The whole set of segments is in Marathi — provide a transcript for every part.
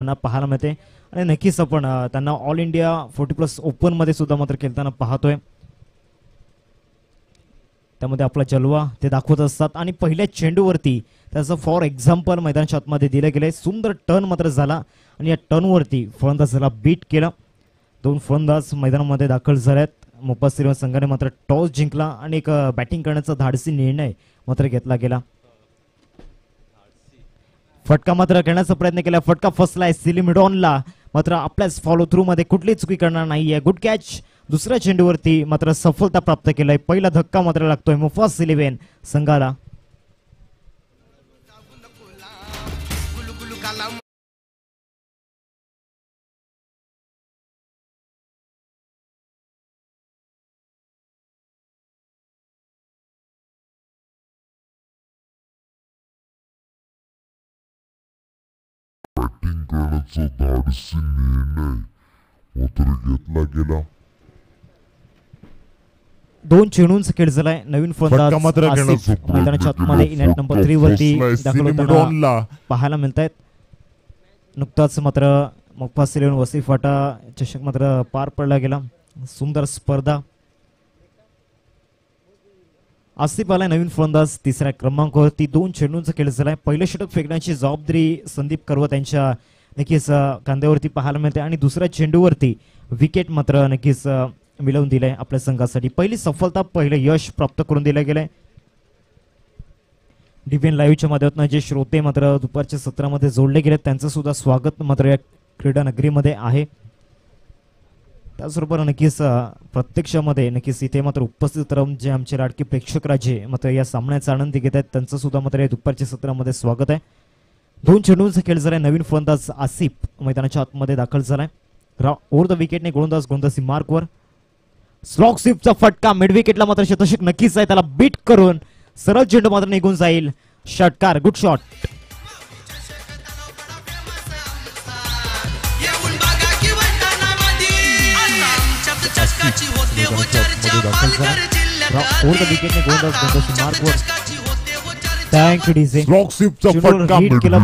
आपल्याला पाहायला मिळते आणि नक्कीच आपण त्यांना ऑल इंडिया 40+ ओपन मध्ये सुद्धा मात्र खेळताना पाहतोय. त्यामध्ये आपला जलवा ते दाखवत असतात आणि पहिल्या चेंडूवरती त्याचं फॉर एक्झाम्पल मैदानाच्या आतमध्ये दिलं गेलंय. सुंदर टर्न मात्र झाला आणि या टर्नवरती फलंदाजाला बीट केलं. 2 फलंदाज मैदानामध्ये दाखल झालेत. मुप्पा संघाने मात्र टॉस जिंकला आणि एक बॅटिंग करण्याचा धाडसी निर्णय मात्र घेतला गेला. फटका मात्र घेण्याचा प्रयत्न केला. फटका फसलाय सिली मिडॉनला, मात्र आपल्याच फॉलो थ्रू मध्ये कुठली चुकी करणार नाहीये. Good catch. दुसऱ्या चेंडूवरती मात्र सफलता प्राप्त केलाय. पहिला धक्का मात्र लागतोय मुफ्फास 11 संघाला. बॅटिंग करण्याचा धाडसी निर्णय मात्र घेतला गेला. 2 चेंडूंचा खेळ झालाय. नवीन फलंदाज आसिफ मैदानाच्या आतमध्ये नेट नंबर 3 वरती दाखल होताना पाहायला मिळत आहेत. नुकताच मात्र मुफ्फा 11 वसीफाटा चषक मात्र पार पडला गेला. सुंदर स्पर्धा. आसिफ आलाय नवीन फलंदाज तिसऱ्या क्रमांकावरती. 2 चेंडूंचा खेळ झालाय. पहिलं षटक फेकण्याची जबाबदारी संदीप करवत यांच्या नक्कीच खांद्यावरती पाहायला मिळते आणि दुसऱ्या चेंडूवरती विकेट मात्र नक्कीच मिळवून दिलंय आपल्या संघासाठी. पहिली सफलता, पहिलं यश प्राप्त करून दिलं गेलंय. डीपीएन लाईव्हच्या माध्यमातून जे श्रोते मात्र दुपारच्या सत्रामध्ये जोडले गेले त्यांचं सुद्धा स्वागत मात्र या क्रीडा नगरीमध्ये आहे. त्याचबरोबर नक्कीच प्रत्यक्षामध्ये नक्कीच इथे मात्र उपस्थित राहून जे आमचे लाडके प्रेक्षक राजे मात्र या सामन्याचा आनंद घेत आहेत त्यांचं सुद्धा मात्र या दुपारच्या सत्रामध्ये स्वागत आहे. 2 चेंडूंचा खेळ झालाय. नवीन फलंदाज आसिफ मैदानाच्या आतमध्ये दाखल झालाय. ओव्हर द विकेटने गोलंदाजी मार्कवर. स्लॉग स्वीपचा फटका मिड विकेटला मात्र शतक नक्कीच आहे. त्याला बीट करून सरळ चेंडू मात्र निघून जाईल. षटकार. Good shot.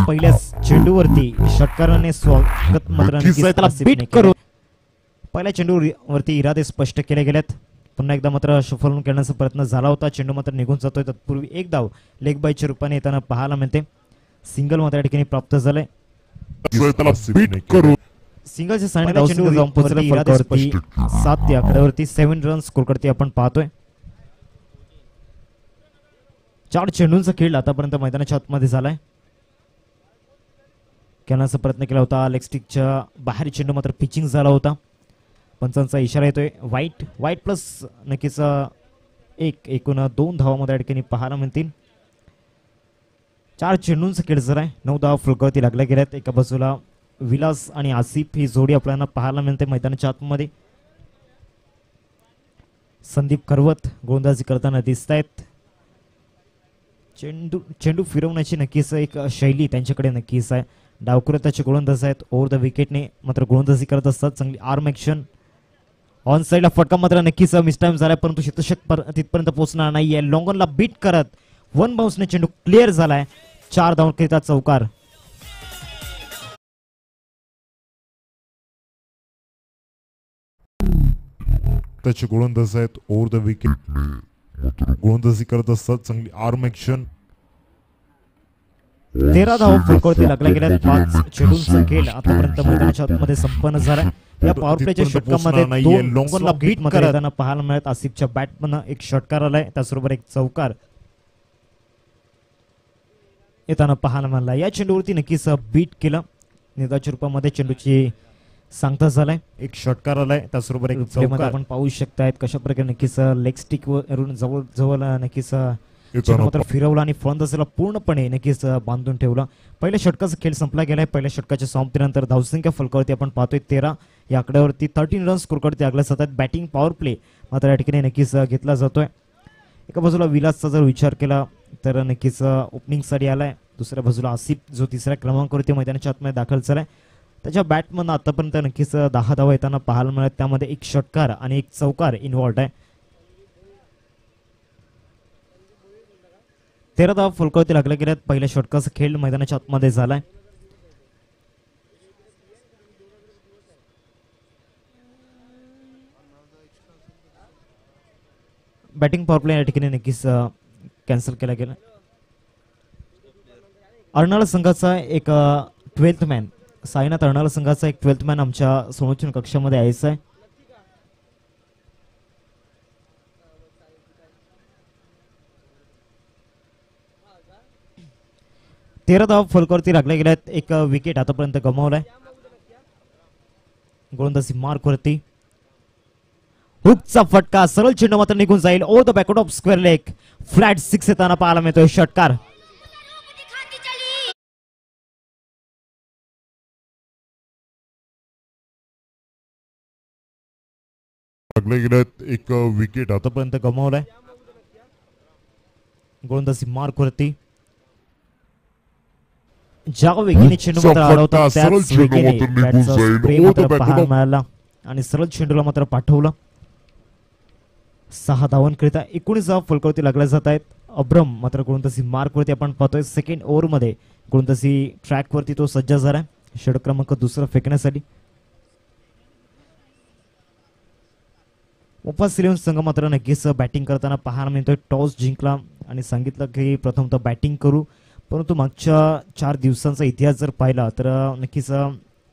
पहिल्या चेंडूवरती षटकाराने स्वागत मात्र पहिल्या चेंडूवरती इरादे स्पष्ट केले गेलेत. पुन्हा एकदा मात्र सफल करण्याचा प्रयत्न झाला होता. चेंडू मात्र निघून जातोय. तत्पूर्वी एक धाव लेग बायच्या रूपाने येताना पाहायला मिळते. सिंगल मात्र या ठिकाणी प्राप्त झालंय. सिंगलच्या साडे चेंडूवर जाऊन पोहोचले. इरादे 7 या आकड्यावरती 7 रन स्कोर करते आपण पाहतोय. 4 चेंडूंचा खेळ आतापर्यंत मैदानाच्या आतमध्ये झालाय. खेळण्याचा प्रयत्न केला होता. लेग स्टिकच्या बाहेर चेंडू मात्र पिचिंग झाला होता. पंचांचा इशारा येतोय. वाईट प्लस नक्कीच एकूण 2 धावामध्ये या ठिकाणी पाहायला मिळतील. 4 चेंडूंचा खेळ झालाय. 9 धावा फुलकावरती लागल्या गेल्यात. एका बाजूला विलास आणि आसिफ ही जोडी आपल्याला पाहायला मिळते मैदानाच्या आतमध्ये. संदीप करवत गोलंदाजी करताना दिसत आहेत. चेंडू फिरवण्याची नक्कीच एक शैली त्यांच्याकडे नक्कीच आहे. डावकुरताचे गोलंदाज आहेत. ओव्हर द विकेटने मात्र गोलंदाजी करत असतात. चांगली आर्म ॲक्शन. ऑन साईडला फटका मात्र नक्कीच मिस टाइम झालाय परंतु शतक तिथपर्यंत पोहोचणार नाहीये. लॉंगॉनला बीट करत 1 बाउन्सने चेंडू क्लिअर झालाय. 4 धावांकरिता चौकार. त्याचे गोलंदाज आहेत. ओव्हर द विकेट गोलंदाजी करत असतात. चांगली आर्म ॲक्शन. 13 धावा फलकावरती लागल्या गेल्या. 5 चेंडूंचा खेळ आतापर्यंत मैदानाच्या आतमध्ये संपन्न झालाय. या पॉवर प्लेच्या षटकामध्ये 2 लॉंगॉनला बीट करताना पाहायला मिळत. आसिफच्या बॅटमन एक षटकार आलाय. त्याचबरोबर एक चौकार येताना पाहायला मिळाला. या चेंडूवरती नक्कीच बीट केलं. निदाच्या रूपामध्ये चेंडूची सांगता झालाय. एक षटकार आलाय. त्याचबरोबर एक चौकार आपण पाहू शकतायत कशा प्रकारे नक्कीच लेग स्टिक वरून जवळ नक्कीच मात्र फिरवला आणि फलंदाजाला पूर्णपणे नक्कीच बांधून ठेवला. पहिल्या षटकाचा खेळ संपला गेलाय. पहिल्या षटकाच्या समाप्तीनंतर धावसंख्या फलकावरती आपण पाहतोय 13 या आकड्यावरती 13 रन स्कोर करते लागल्या जातात. बॅटिंग पॉवर प्ले मात्र या ठिकाणी नक्कीच घेतला जातोय. एका बाजूला विलासचा जर विचार केला तर नक्कीच ओपनिंगसाठी आलाय. दुसऱ्या बाजूला आसिफ जो 3ऱ्या क्रमांकावरती मैदानाच्या आतमध्ये दाखल झालाय. त्याच्या बॅटमन आतापर्यंत नक्कीच 10 धावा येताना पाहायला मिळत. त्यामध्ये एक षटकार आणि एक चौकार इन्व्हॉल्ड आहे. 13 धावा फलकावरती लागल्या गेल्यात. पहिल्या षटकाचा खेळ मैदानाच्या आतमध्ये झालाय. बॅटिंग पॉवर प्ले या ठिकाणी नक्कीच कॅन्सल केला गेला. अर्नाळा संघाचा एक 12th मॅन, साईनाथ अर्नाळा संघाचा एक 12th मॅन आमच्या समोरच्या कक्षामध्ये यायचा आहे. तेरा धावा फलकावरती लागल्या गेल्यात. एक विकेट आतापर्यंत गमावलाय. गोलंदाजी मार्क वरती हुकचा फटका, सरळ चेंडू मात्र निघून जाईल. Over the backward of square leg. Flat 6 येताना पाहायला मिळतोय. षटकार. लागले गेल्यात. एक विकेट आतापर्यंत गमावलाय. गोलंदाजी मार्क वरती ज्या वेगीने चेंडू मात्र अडवतात त्याच वेगीने बॅटचा स्प्रे मात्र पाहायला मिळाला आणि सरळ चेंडूला मात्र पाठवलं. 6 धावांकरिता 19 धावा फलकावरती लागल्या जात आहेत. अब्रम मात्र गोलंदाजी मार्क वरती आपण पाहतोय. सेकंड ओव्हर मध्ये गोलंदाजी ट्रॅक वरती तो सज्ज झालाय षटक क्रमांक 2 फेकण्यासाठी. मुंबई इंडियन्स संघ मात्र नक्कीच बॅटिंग करताना पाहायला मिळतोय. टॉस जिंकला आणि सांगितलं की प्रथमतः बॅटिंग करू, परंतु मागच्या 4 दिवसांचा इतिहास जर पाहिला तर नक्कीच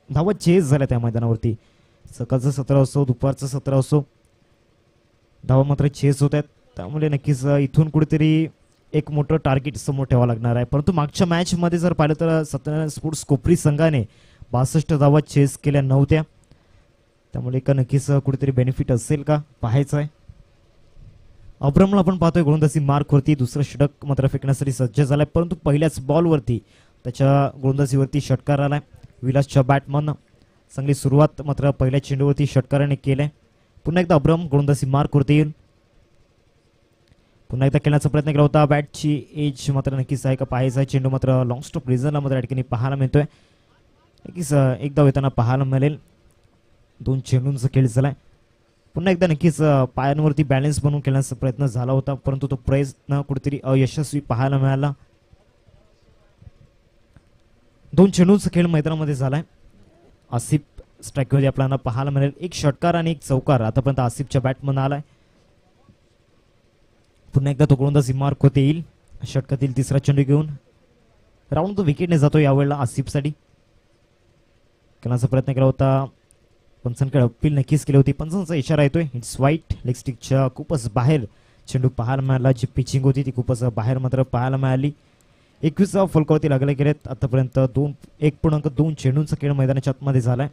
धावा चेस झाल्या त्या मैदानावरती. सकाळचं 17 असो, दुपारचं 17 असो, धावा मात्र चेस होत आहेत. त्यामुळे नक्कीच इथून कुठेतरी एक मोठं टार्गेट समोर ठेवावं लागणार आहे. परंतु मागच्या मॅच मध्ये जर पाहिलं तर सत्यनारायण स्पोर्ट्स कोपरी संघाने 62 धावा चेस केल्या नव्हत्या. त्यामुळे का नक्कीच कुठेतरी बेनिफिट असेल का पाहायचं आहे. अब्रमला आपण पाहतोय गोलंदाजी मार्क वरती दुसरं षटक मात्र फेकण्यासाठी सज्ज झालाय, परंतु पहिल्याच बॉलवरती त्याच्या गोलंदाजीवरती षटकार आलाय. विलासच्या बॅटमन चांगली सुरुवात मात्र पहिल्या चेंडूवरती षटकाराने केलाय. पुन्हा एकदा अब्रम गोलंदाजी मार्क वरती येईल. पुन्हा एकदा खेळण्याचा प्रयत्न केला होता. बॅटची एज मात्र नक्कीच आहे का पाहायचा आहे. चेंडू मात्र लॉंग स्टॉप रिझनला मात्र या ठिकाणी पाहायला मिळतोय. नक्कीच एकदा येताना पाहायला मिळेल. 2 चेंडूंचा खेळ झालाय. पुन्हा एकदा नक्कीच पायांवरती बॅलन्स बनवून खेळण्याचा प्रयत्न झाला होता, परंतु तो प्रयत्न कुठेतरी अयशस्वी पाहायला मिळाला. 2 चेंडूंचा खेळ मैदानामध्ये झालाय. आसिफ स्ट्राईकमध्ये आपल्याला पाहायला मिळेल. एक षटकार आणि एक चौकार आतापर्यंत आसिफच्या बॅटमध्ये आलाय. पुन्हा एकदा तो गोलंदाजी मार्क होते येईल. षटकातील तिसरा चेंडू घेऊन राऊंड तो विकेटने जातो यावेळेला आसिफसाठी. खेळण्याचा प्रयत्न केला होता. पंचांकडे अपील नक्कीच केली होती. पंचांचा इशारा येतोय. इट्स वाईट. लेग स्टिकच्या खूपच बाहेर चेंडू पाहायला मिळाला. जी पिचिंग होती ती खूपच बाहेर मात्र पाहायला मिळाली. 21 फलकावरती लागले गेलेत. आतापर्यंत 1.2 चेंडूंचा खेळ मैदानाच्या आतमध्ये झालाय.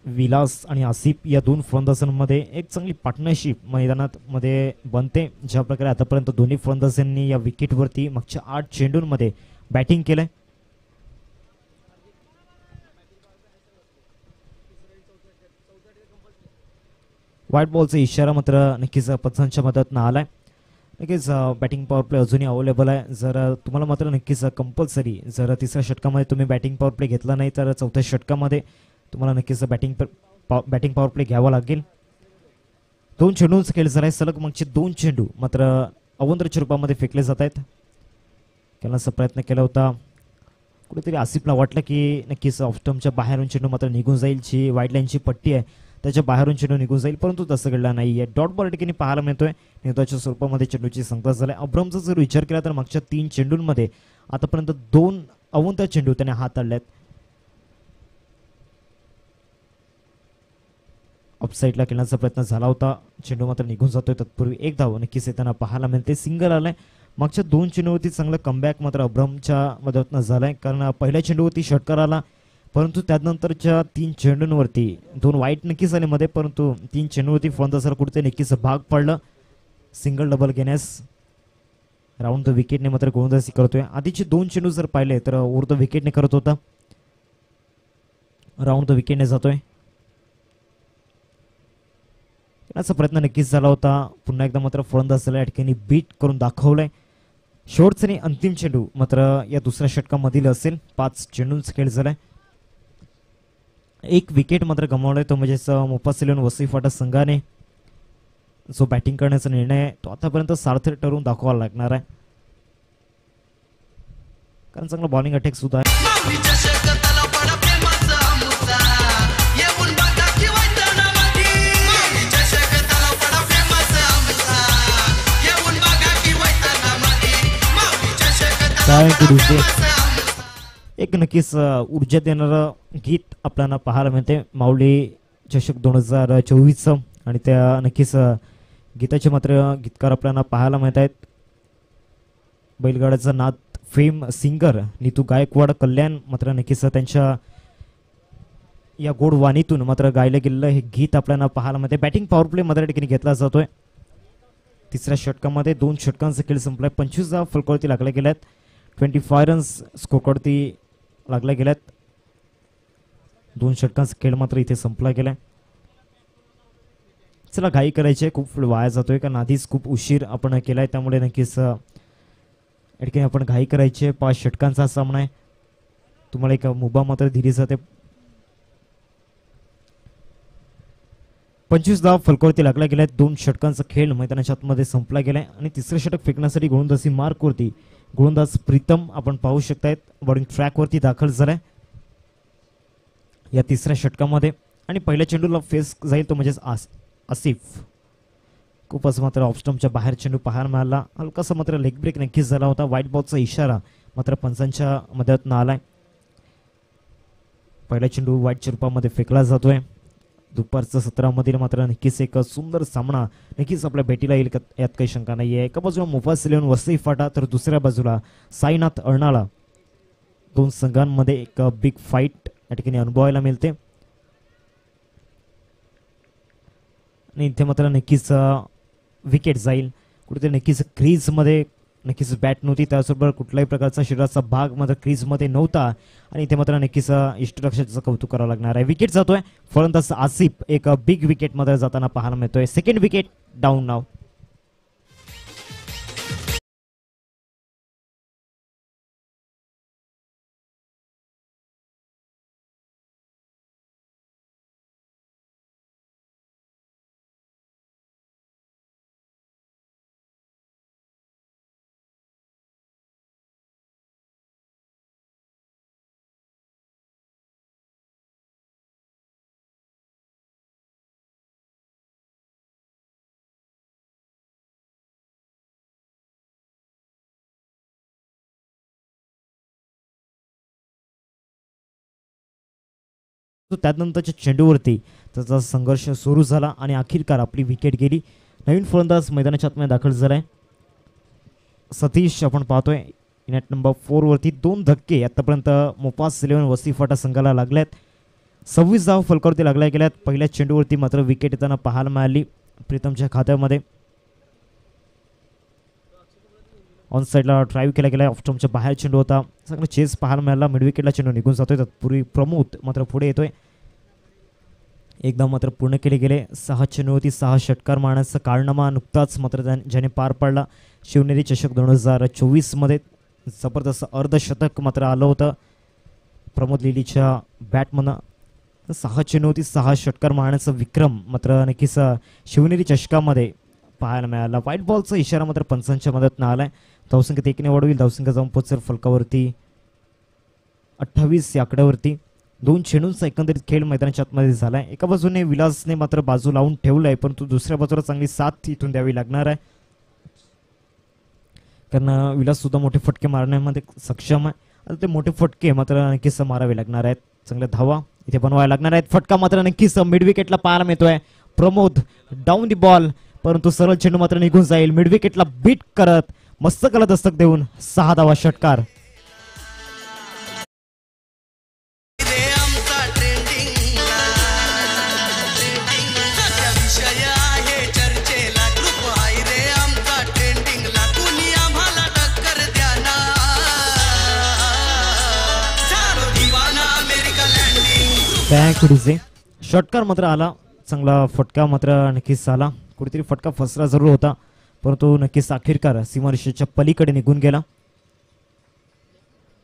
विलास आणि आसिफ या 2 फलंदाजांमध्ये एक चांगली पार्टनरशिप मैदानात मध्ये बनते. ज्या प्रकारे आतापर्यंत दोन्ही फलंदाजांनी या विकेटवरती मागच्या 8 चेंडूंमध्ये बॅटिंग केलंय. व्हाईट बॉलचा इशारा मात्र नक्कीच पंचांच्या मदतीनं आलाय. नक्कीच बॅटिंग पॉवर प्ले अजूनही अवेलेबल आहे. जर तुम्हाला मात्र नक्कीच कंपल्सरी जर तिसऱ्या षटकामध्ये तुम्ही बॅटिंग पॉवर प्ले घेतला नाही तर चौथ्या षटकामध्ये तुम्हाला नक्कीच बॅटिंग पॉवर प्ले घ्यावा लागेल. 2 चेंडूंचा खेळ झालाय. सलग मागचे 2 चेंडू मात्र अवंतरच्या रूपामध्ये फेकले जात आहेत. खेळण्याचा प्रयत्न केला होता. कुठेतरी आसिफला वाटलं की नक्कीच ऑफ स्टंपच्या बाहेरून चेंडू मात्र निघून जाईल. जी वाईड लाईनची पट्टी आहे त्याच्या बाहेरून चेंडू निघून जाईल, परंतु तसं घडलं नाहीये. डॉट बॉल ठिकाणी पाहायला मिळतोय. निर्धाच्या स्वरूपामध्ये चेंडूची संख्या झालाय. अब्रमचा जर विचार केला तर मागच्या 3 चेंडूंमध्ये आतापर्यंत 2 अवंतर चेंडू त्याने हाताळल्यात. अपसाईडला खेळण्याचा प्रयत्न झाला होता. चेंडू मात्र निघून जातोय. तत्पूर्वी 1 धाव नक्कीच येताना पाहायला मिळते. सिंगल आलाय. मागच्या 2 चेंडूवरती चांगलं कमबॅक मात्र अब्रमच्या मदतीनं झालाय, कारण पहिल्या चेंडूवरती षटकार आला, परंतु त्यानंतरच्या 3 चेंडूंवरती 2 वाईट नक्कीच आले मध्ये, परंतु 3 चेंडूवरती फलंदाजाला कुठेतरी नक्कीच भाग पडलं. सिंगल डबल घेण्यास राऊंड द विकेटने मात्र गोलंदाजी करतोय. आधीचे 2 चेंडू जर पाहिले तर ओव्हर द विकेटने करत होता. राऊंड द विकेटने जातोय. त्याचा प्रयत्न नक्कीच झाला होता. पुन्हा एकदा मात्र फलंदाजाला या ठिकाणी बीट करून दाखवलंय. शेवटचा आणि अंतिम चेंडू मात्र या दुसऱ्या षटकामधील असेल. 5 चेंडूंचा खेळ झालाय. 1 विकेट मात्र गमावलाय. तो म्हणजेच मुंबई वसई फाटा संघाने जो बॅटिंग करण्याचा निर्णय आहे तो आतापर्यंत सार्थक ठरवून दाखवायला लागणार आहे, कारण चांगला बॉलिंग अटॅक सुद्धा आहे. एक नक्कीच ऊर्जा देणारं गीत आपल्याला पाहायला मिळते माऊली चषक 2024 आणि त्या नक्कीच गीताचे मात्र गीतकार आपल्याला पाहायला मिळत आहेत. बैलगाड्याचा नाद फेम सिंगर नीतू गायकवाड कल्याण मात्र नक्कीच त्यांच्या या गोड वाणीतून मात्र गायलं गेलेलं हे गीत आपल्याला पाहायला मिळते. बॅटिंग पॉवर प्ले मात्र ठिकाणी घेतला जातोय. तिसऱ्या षटकामध्ये 2 षटकांचा खेळ संपलाय. 25 धावा फलकावरती लागल्या गेल्यात. 25 रन्स स्कोरवरती लागल्या गेल्यात. 2 षटकांचा खेळ मात्र इथे संपला गेलाय. चला घाई करायची, खूप वाया जातोय कारण आधीच खूप उशीर आपण केलाय, त्यामुळे नक्कीच या आपण घाई करायची. 5 षटकांचा सामना आहे. तुम्हाला एक मुभा मात्र दिली जाते. 25 धावा फलकावरती लागल्या गेल्या. 2 षटकांचा खेळ मैदानाच्या आतमध्ये संपला गेलाय आणि तिसरे षटक फेकण्यासाठी गोलंदाजी मार्कवरती गोलंदाज प्रीतम आपण पाहू शकतायत बॉलिंग ट्रॅकवरती दाखल झालाय या तिसऱ्या षटकामध्ये. आणि पहिल्या चेंडूला फेस जाईल तो म्हणजेच आसिफ. खूपच मात्र ऑफस्टम्पच्या बाहेर चेंडू पाहायला मिळाला. हलकासा मात्र लेग ब्रेक नक्कीच झाला होता. व्हाईट बॉलचा इशारा मात्र पंचांच्या मदतीनं आलाय. पहिला चेंडू व्हाईटच्या रूपामध्ये फेकला जातोय. दुपारच्या सत्रामधील मात्र नक्कीच एक सुंदर सामना नक्कीच आपल्या भेटीला येईल यात काही शंका नाहीये. एका बाजूला मुफासिल वसई फाटा तर दुसऱ्या बाजूला साईनाथ अर्नाळा. 2 संघांमध्ये एक बिग फाईट या ठिकाणी अनुभवायला मिळते. आणि इथे मात्र नक्कीच विकेट जाईल कुठेतरी. नक्कीच क्रीज मध्ये नक्कीच बॅट नव्हती, त्याचबरोबर कुठल्याही प्रकारचा शरीराचा भाग मात्र क्रीज मध्ये नव्हता आणि इथे मात्र नक्कीच इष्टरक्षकाचं कौतुक करावं लागणार आहे. विकेट जातोय. फलंदाज आसिफ एक बिग विकेट मध्ये जाताना पाहायला मिळतोय. सेकंड विकेट डाऊन नाव. त्यानंतरच्या चेंडूवरती त्याचा संघर्ष सुरू झाला आणि अखेरकार आपली विकेट गेली. नवीन फलंदाज मैदानाच्या आतमध्ये दाखल झालाय सतीश आपण पाहतोय. नेट नंबर 4 वरती 2 धक्के आतापर्यंत मोपास 11 वसई फाटा संघाला लागल्यात. 26 धावा फलकावरती लागल्या गेल्यात. पहिल्या चेंडूवरती मात्र विकेट येताना पाहायला मिळाली प्रीतमच्या खात्यामध्ये. ऑन साईडला ड्राईव्ह केला गेला. ऑफस्टम्पच्या बाहेर चेंडू होता. सगळं चेस पाहायला मिळाला. मिड विकेटला चेंडू निघून जातोय. तत्पूर्वी प्रमोद मात्र पुढे येतोय. एकदा मात्र पूर्ण केले गेले. 6 चेंडूवरती 6 षटकार मारण्याचा कारनामा नुकताच मात्र ज्याने पार पाडला. शिवनेरी चषक 2024 मध्ये जबरदस्त अर्धशतक मात्र आलं होतं प्रमोद लिलीच्या बॅटमनं. 6 चेंडूवरती 6 षटकार मारण्याचा विक्रम मात्र नक्कीच शिवनेरी चषकामध्ये पाहायला मिळाला. व्हाईट बॉलचा इशारा मात्र पंचांच्या मदतीनं आलाय. धावसंख्येत 1 ने वाढ धावसंख्या जाऊन पोहोचेल फलकावरती 28 या आकड्यावरती. 2 चेंडूंचा एकंदरीत खेळ मैदानाच्या आतमध्ये झालाय. एका बाजूने विलासने मात्र बाजू लावून ठेवलाय, परंतु दुसऱ्या बाजूला चांगली साथ इथून द्यावी लागणार आहे कारण विलास सुद्धा मोठे फटके मारण्यामध्ये सक्षम आहे. आता ते मोठे फटके मात्र नक्कीच मारावे लागणार आहेत. चांगल्या धावा इथे बनवायला लागणार आहेत. फटका मात्र नक्कीच मिड विकेटला पाहायला मिळतोय. प्रमोद डाऊन दी बॉल, परंतु सरळ चेंडू मात्र निघून जाईल. मिड विकेटला बीट करत मस्तकाला दस्तक देऊन 6 धावा षटकार. षटकार मात्र आला. चांगला फटका मात्र नक्कीच आला. कुठेतरी फटका फसला जरूर होता, परंतु नक्कीच अखेरकार सीमारेषेच्या पलीकडे निघून गेला.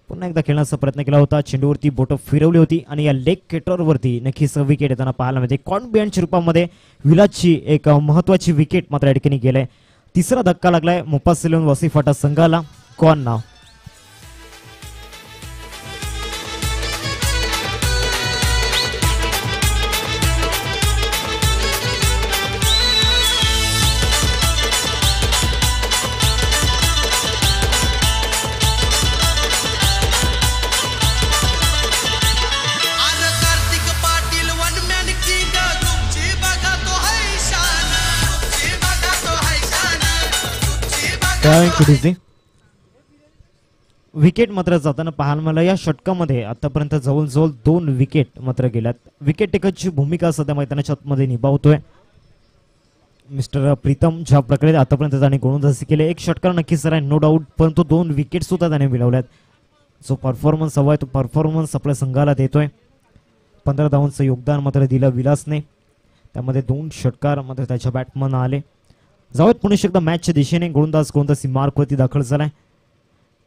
पुन्हा एकदा खेळण्याचा प्रयत्न केला होता. चेंडूवरती बोट फिरवली होती आणि या लेग केटरवरती नक्कीच विकेट येताना पाहायला मिळते. कॉन्बियनच्या रूपामध्ये विलासची एक महत्वाची विकेट मात्र या ठिकाणी गेलाय. तिसरा धक्का लागलाय मोपास वसई फाटा संघाला. कॉन नाव. विकेट मात्र जाताना पाहायला मला या षटकामध्ये आतापर्यंत जवळजवळ 2 विकेट मात्र गेल्यात. विकेट टेकरची भूमिका सध्या मैदानाच्या आतमध्ये निभावतोय मिस्टर प्रीतम. ज्या प्रकारे आतापर्यंत त्याने गोलंदाजी केली, एक षटकार नक्कीच आहे नो डाऊट, परंतु 2 विकेट सुद्धा त्याने मिळवल्यात. जो परफॉर्मन्स हवाय तो परफॉर्मन्स आपल्या संघाला देतोय. 15 धावांचं योगदान मात्र दिलं विलासने, त्यामध्ये 2 षटकार मात्र त्याच्या बॅटमन आले. जाऊयात पुन्हा एकदा मॅचच्या दिशेने. गोलंदाजी मार्कवरती दाखल झालाय.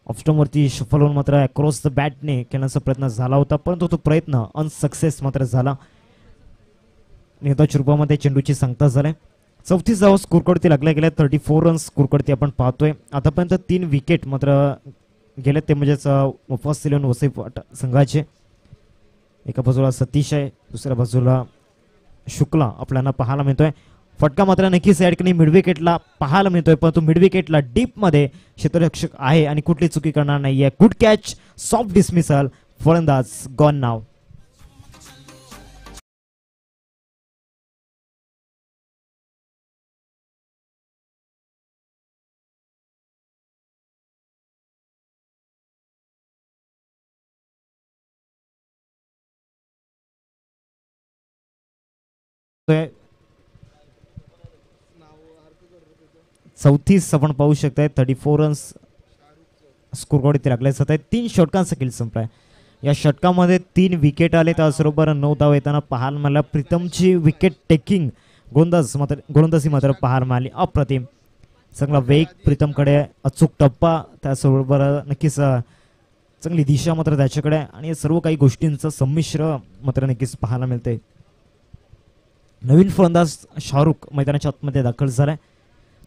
ऑफस्टमवरती शफल होऊन मात्र अक्रॉस द बॅटने खेळण्याचा प्रयत्न झाला होता, परंतु तो प्रयत्न अनसक्सेस मात्र झाला. नेताच्या रूपामध्ये चेंडूची सांगता झालाय. 34 धावा स्कोरकडती लागल्या गेल्या. 34 रन्स स्कोरकडती आपण पाहतोय. आतापर्यंत 3 विकेट मात्र गेले, ते म्हणजेच उपस्थित वसई संघाचे. एका बाजूला सतीश आहे, दुसऱ्या बाजूला शुक्ला आपल्याला पाहायला मिळतोय. फटका मात्र नक्कीच या ठिकाणी मिड विकेटला पाहायला मिळतोय, परंतु मिड विकेटला डीप मध्ये क्षेत्ररक्षक आहे आणि कुठली चुकी करणार नाहीये. गुड कॅच, सॉफ्ट डिसमिसल, फलंदाज गॉन नाव. चौतीस आपण पाहू शकताय. 34 रन्स स्कोरकडे ते लागले जात आहेत. 3 षटकांचा खेळ संपलाय. या षटकामध्ये 3 विकेट आले, त्याचबरोबर 9 धाव येताना पाहायला मिळाला. प्रीतमची विकेट टेकिंग गोलंदाजी मात्र पाहायला मिळाली. अप्रतिम चांगला वेग प्रीतमकडे, अचूक टप्पा, त्याचबरोबर नक्कीच चांगली दिशा मात्र त्याच्याकडे, आणि सर्व काही गोष्टींचं संमिश्र मात्र नक्कीच पाहायला मिळते. नवीन फलंदाज शाहरुख मैदानाच्या आतमध्ये दाखल झालाय.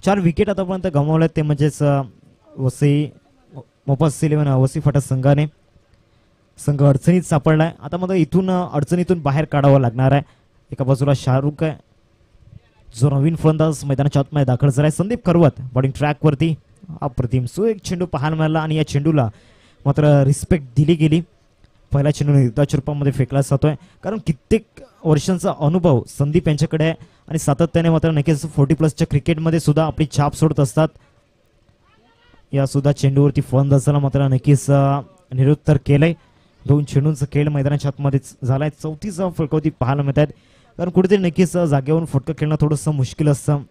4 विकेट आतापर्यंत गमावल्यात, ते म्हणजेच वसी फाटा संघाने. संघ अडचणीत सापडलाय. आता मात्र इथून अडचणीतून बाहेर काढावं लागणार आहे. एका बाजूला शाहरुख आहे, जो नवीन फलंदाज मैदानाच्या आतमध्ये दाखल झालाय. संदीप करवत बॉलिंग ट्रॅक वरती. अप्रतिम एक चेंडू पाहायला मिळाला, आणि या चेंडूला मात्र रिस्पेक्ट दिली गेली. पहिला चेंडू निर्धाच्या रूपामध्ये फेकला जातोय, कारण कित्येक वर्षांचा अनुभव संदीप यांच्याकडे आहे, आणि सातत्याने मात्र नक्कीच 40+ क्रिकेटमध्ये सुद्धा आपली छाप सोडत असतात. या सुद्धा चेंडूवरती फलंदाजाला मात्र नक्कीच निरुत्तर केलंय. 2 चेंडूंचा खेळ मैदानाच्या आतमध्ये झालाय. 34 फलकावती पाहायला मिळत आहेत, कारण कुठेतरी नक्कीच जागेवरून फटका खेळणं थोडंसं मुश्किल असतं.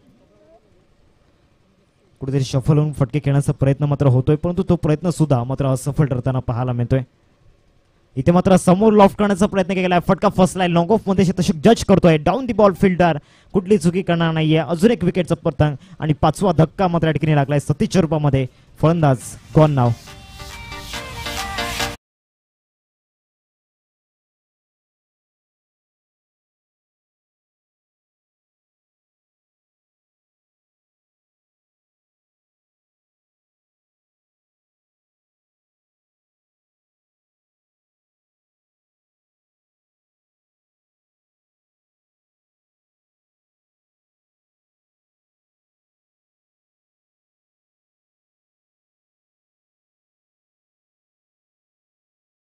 कुठेतरी सफल होऊन फटके खेळण्याचा प्रयत्न मात्र होतोय, परंतु तो प्रयत्न सुद्धा मात्र असफल ठरताना पाहायला मिळतोय. इथे मात्र समोर लॉफ्ट करण्याचा प्रयत्न केलाय. फटका फसलाय. लॉंग ऑफ मध्ये क्षेत्ररक्षक जज करतोय. डाऊन दी बॉल फिल्डर कुठली चुकी करणार नाहीये. अजून एक विकेटचा पतंग, आणि 5वा धक्का मात्र या ठिकाणी लागलाय. सतीशच्या रूपामध्ये फलंदाज गॉन नाव.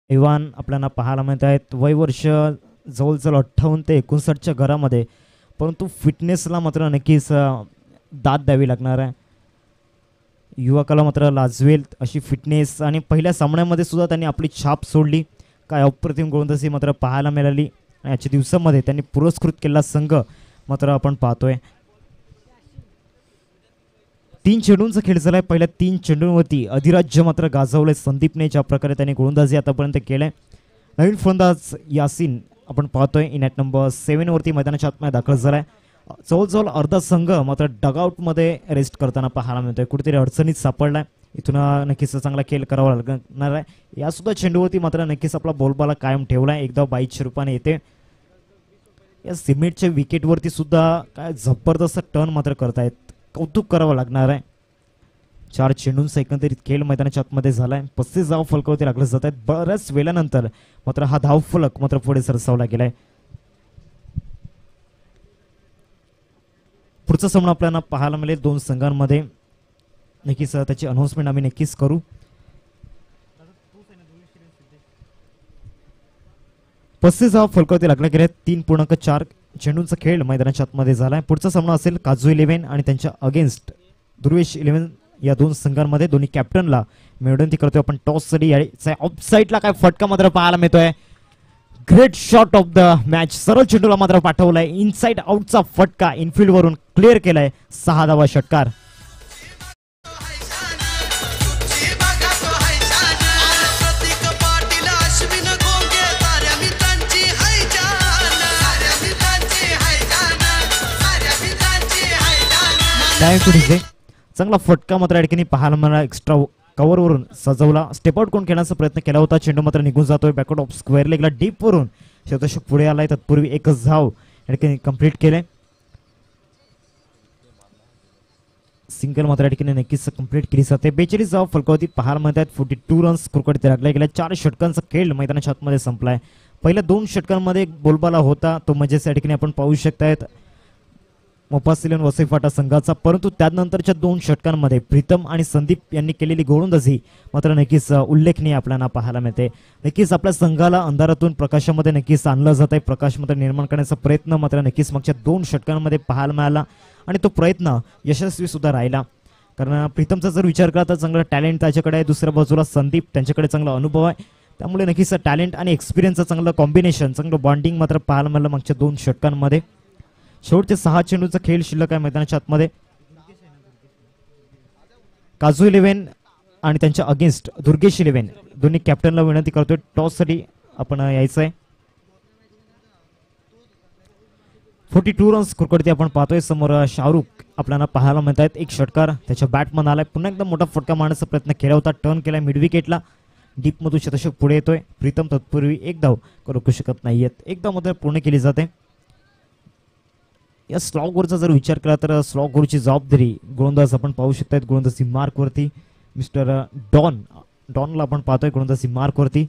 इवान आपल्याला पाहायला मिळत आहेत. वय वर्ष जवळजवळ 58 ते 59च्या घरामध्ये, परंतु फिटनेसला मात्र नक्कीच दाद द्यावी लागणार आहे. युवकाला मात्र लाजवेल अशी फिटनेस, आणि पहिल्या सामन्यामध्ये सुद्धा त्यांनी आपली छाप सोडली. काय अप्रतिम गोलंदाजी मात्र पाहायला मिळाली. याच्या दिवसामध्ये त्यांनी पुरस्कृत केलेला संघ मात्र आपण पाहतोय. 3 चेंडूंचा खेळ झालाय. पहिल्या 3 चेंडूंवरती अधिराज्य मात्र गाजवलंय संदीपने, ज्या प्रकारे त्याने गोलंदाजी आतापर्यंत केलंय. नवीन फलंदाज यासीन आपण पाहतोय इन ॲट नंबर 7 वरती मैदानाच्या आतमध्ये दाखल झालाय. जवळजवळ अर्धा संघ मात्र डगआउटमध्ये रेस्ट करताना पाहायला मिळतोय. कुठेतरी अडचणीत सापडलाय. इथून नक्कीच चांगला खेळ करावा लागणार आहे. या सुद्धा चेंडूवरती मात्र नक्कीच आपला बोलबाला कायम ठेवलाय. एकदा 22च्या रूपाने येते. या सिमेंटच्या विकेटवरती सुद्धा काय जबरदस्त टर्न मात्र करतायत. कौतुक करावं लागणार आहे. 4 चेंडूंचा एकंदरीत खेळ मैदानाच्या आतमध्ये झालाय. 35 धाव फलकावरती लागले जात आहेत. बऱ्याच वेळानंतर मात्र हा धाव फलक मात्र पुढे सरसावला गेलाय. पुढचा सामना आपल्याला पाहायला मिळेल 2 संघांमध्ये. नक्कीच त्याची अनाउन्समेंट आम्ही नक्कीच करू. 35 धाव फलकावरती लागल्या गेल्या. 3.4 चेंडूंचा खेळ मैदानाच्या आतमध्ये झालाय. पुढचा सामना असेल काजू 11 आणि त्यांच्या अगेन्स्ट दुर्वेश 11 या दोन संघांमध्ये दोन्ही कॅप्टनला मी विनंती करतोय आपण टॉस साठी ऑफ साईडला काय फटका मात्र पाहायला मिळतोय. Great shot of the match, सरळ चेंडूला मात्र पाठवलाय, इनसाइड आउटचा फटका इनफिल्ड वरून क्लिअर केलाय. 6 धावा षटकार. चांगला फटका मात्र या ठिकाणी पाहायला मला एक्स्ट्रा कव्हर वरून सजवला. स्टेप आउट कोण खेळण्याचा प्रयत्न केला होता, चेंडू मात्र निघून जातोय बॅकवर्ड ऑफ स्क्वेअर लेगला डीप वरून शतक पुढे आलाय. तत्पूर्वी एकच धाव या ठिकाणी कंप्लीट केले. सिंगल मात्र या ठिकाणी नक्कीच कंप्लीट केली जाते. 42 धाव फलकावरती पाहायला मिळतात. 42 रन्स स्कोरकडे लागला गेला. 4 षटकांचा खेळ मैदानाच्या आतमध्ये संपलाय. पहिल्या 2 षटकांमध्ये एक बोलबाला होता, तो म्हणजे या ठिकाणी आपण पाहू शकतायत मोफासिलन वसई फाटा संघाचा, परंतु त्यानंतरच्या 2 षटकांमध्ये प्रीतम आणि संदीप यांनी केलेली गोलंदाजी मात्र नक्कीच उल्लेखनीय आपल्याला पाहायला मिळते. नक्कीच आपल्या संघाला अंधारातून प्रकाशामध्ये नक्कीच आणलं जात आहे. प्रकाश मात्र निर्माण करण्याचा प्रयत्न मात्र नक्कीच मागच्या 2 षटकांमध्ये पाहायला मिळाला आणि तो प्रयत्न यशस्वी सुद्धा राहिला. कारण प्रीतमचा जर विचार केला तर चांगला टॅलेंट त्याच्याकडे आहे, दुसऱ्या बाजूला संदीप त्यांच्याकडे चांगला अनुभव आहे, त्यामुळे नक्कीच टॅलेंट आणि एक्सपिरियन्सचं चांगलं कॉम्बिनेशन, चांगलं बॉन्डिंग मात्र पाहायला मिळालं मागच्या 2 षटकांमध्ये. शेवटचे 6 चेंडूचा खेळ शिल्लक आहे मैदानाच्या आतमध्ये. काजू 11 आणि त्यांच्या अगेन्स्ट दुर्गेश 11 दोन्ही कॅप्टनला विनंती करतोय टॉस साठी आपण यायचं आहे. 42 रन्स स्कोरकडे आपण पाहतोय. समोर शाहरुख आपल्याला पाहायला मिळत आहेत. एक षटकार त्याच्या बॅटमन आलाय. पुन्हा एकदा मोठा फटका मारण्याचा प्रयत्न केला होता, टर्न केलाय मिड विकेटला. डीप मधून शतक पुढे येतोय. प्रीतम तत्पूर्वी एक धाव करू शकत नाहीयेत. एक धाव मात्र पूर्ण केली जाते. या स्लॉगवरचा जर विचार केला तर स्लॉगवरची जबाबदारी गोलंदाज आपण पाहू शकतात. गोलंदाजी मार्क वरती मिस्टर डॉनला आपण पाहतोय गोलंदाजी मार्क वरती.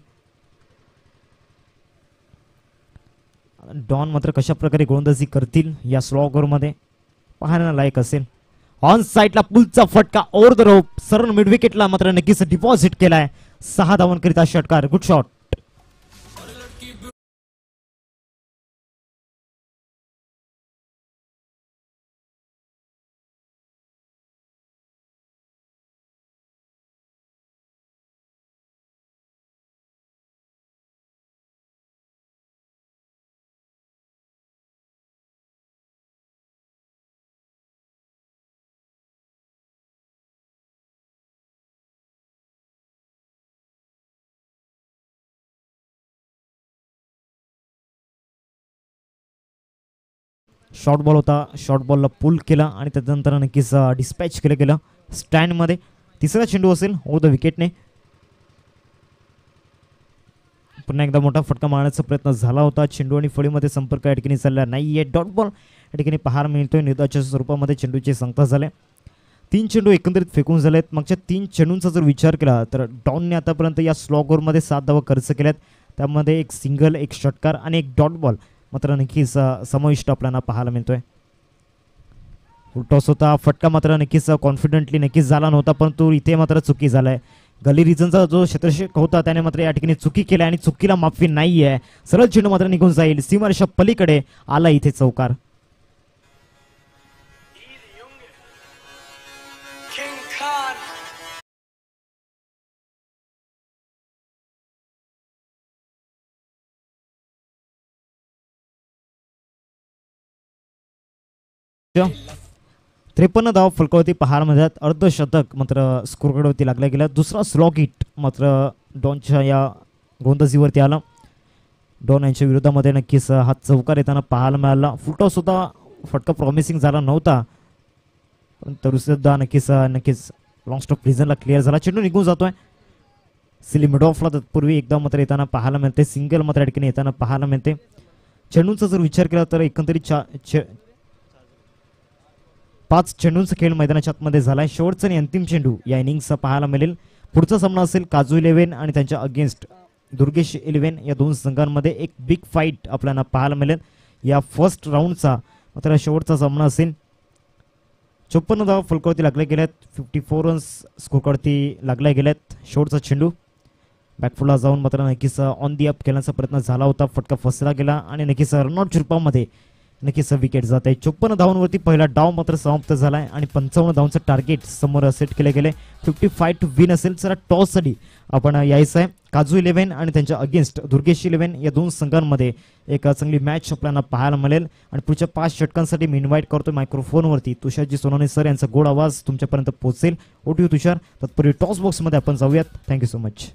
डॉन मात्र कशा प्रकारे गोलंदाजी करतील या स्लॉगर मध्ये पाहण्याला लायक असेल. ऑन साइडला पुलचा फटका ओव्हर द रोप सरळ मिड विकेटला मात्र नक्कीच डिपॉझिट केलाय. 6 धावांकरिता षटकार. Good shot. शॉर्ट बॉल होता, शॉर्ट बॉलला पुल केला आणि त्यानंतर नक्कीच डिस्पॅच केलं गेलं स्टँडमध्ये. तिसरा चेंडू असेल ओव्हर द विकेटने. पुन्हा एकदा मोठा फटका मारण्याचा प्रयत्न झाला होता. चेंडू आणि फळीमध्ये संपर्क या ठिकाणी चालला नाहीये. डॉट बॉल या ठिकाणी पाहायला मिळतोय. निर्धाच्या स्वरूपामध्ये चेंडूचे संख्या झाले. 3 चेंडू एकंदरीत फेकून झालेत. मागच्या 3 चेंडूंचा जर विचार केला तर डॉनने आतापर्यंत या स्लॉग ओव्हरमध्ये 7 धावा खर्च केल्यात. त्यामध्ये एक सिंगल, एक षटकार आणि एक डॉट बॉल मात्र नक्कीच समाविष्ट आपल्याला पाहायला मिळतोय. टॉस होता, फटका मात्र नक्कीच कॉन्फिडेंटली नक्कीच झाला नव्हता, परंतु इथे मात्र चुकी झालाय. गली रिजनचा जो क्षेत्ररक्षक होता त्याने मात्र या ठिकाणी चुकी केली आणि चुकीला माफी नाहीये. सरळ चेंडू मात्र निघून जाईल. सीमारेषा पलीकडे आला इथे चौकार. Yeah. 53 धाव फलकावरती पाहायला मिळतात. अर्धशतक मात्र स्कोरकडवरती लागला गेला. दुसरा स्लॉग हिट मात्र डॉनच्या या गोलंदाजीवरती आला. डॉन यांच्या विरोधामध्ये नक्कीच हा चौकार येताना पाहायला मिळाला. फुलटॉस सुद्धा फटका प्रॉमिसिंग झाला नव्हता, पण तरी सुद्धा नक्कीच लॉंग स्टॉप रिझनला क्लिअर झाला. चेंडू निघून जातोय सिली मिड ऑफला. तत्पूर्वी एकदा मात्र येताना पाहायला मिळते. सिंगल मात्र या ठिकाणी येताना पाहायला मिळते. चेंडूंचा जर विचार केला तर एकंदरीत 5 चेंडूंचा खेळ मैदानाच्या आतमध्ये झालाय. शेवटचा आणि अंतिम चेंडू या इनिंग्सचा पाहायला मिळेल. पुढचा सामना असेल काजू 11 आणि त्यांच्या अगेन्स्ट दुर्गेश 11. या 2 संघांमध्ये एक बिग फाईट आपल्याला पाहायला मिळेल या फर्स्ट राऊंडचा. मात्र शेवटचा सामना असेल. 54 धाव फलकावरती लागल्या गेल्यात. 54 रन्स स्कोरवरती लागल्या गेल्यात. शेवटचा चेंडू बॅकफुटला जाऊन मात्र नक्कीच ऑन दी अप खेळण्याचा प्रयत्न झाला होता. फटका फसला गेला आणि नक्कीच रनआउट रूपामध्ये नक्कीच विकेट जात आहे. 54 धावांवरती पहिला डाव मात्र समाप्त झालाय आणि 55 धावांचं टार्गेट समोर सेट केले गेले. 55 टू विन असेल तर टॉस साठी आपण यायचं आहे. काजू 11 आणि त्यांच्या अगेन्स्ट दुर्गेश 11 या दोन संघांमध्ये एक चांगली मॅच आपल्याला पाहायला मिळेल. आणि पुढच्या 5 षटकांसाठी मी इन्व्हाइट करतोय मायक्रोफोनवरती तुषारजी सोनवणे सर यांचा गोड आवाज तुमच्यापर्यंत पोहोचेल. ओटीयू तुषार. तत्पूर्वी टॉस बॉक्समध्ये आपण जाऊयात. Thank you so much.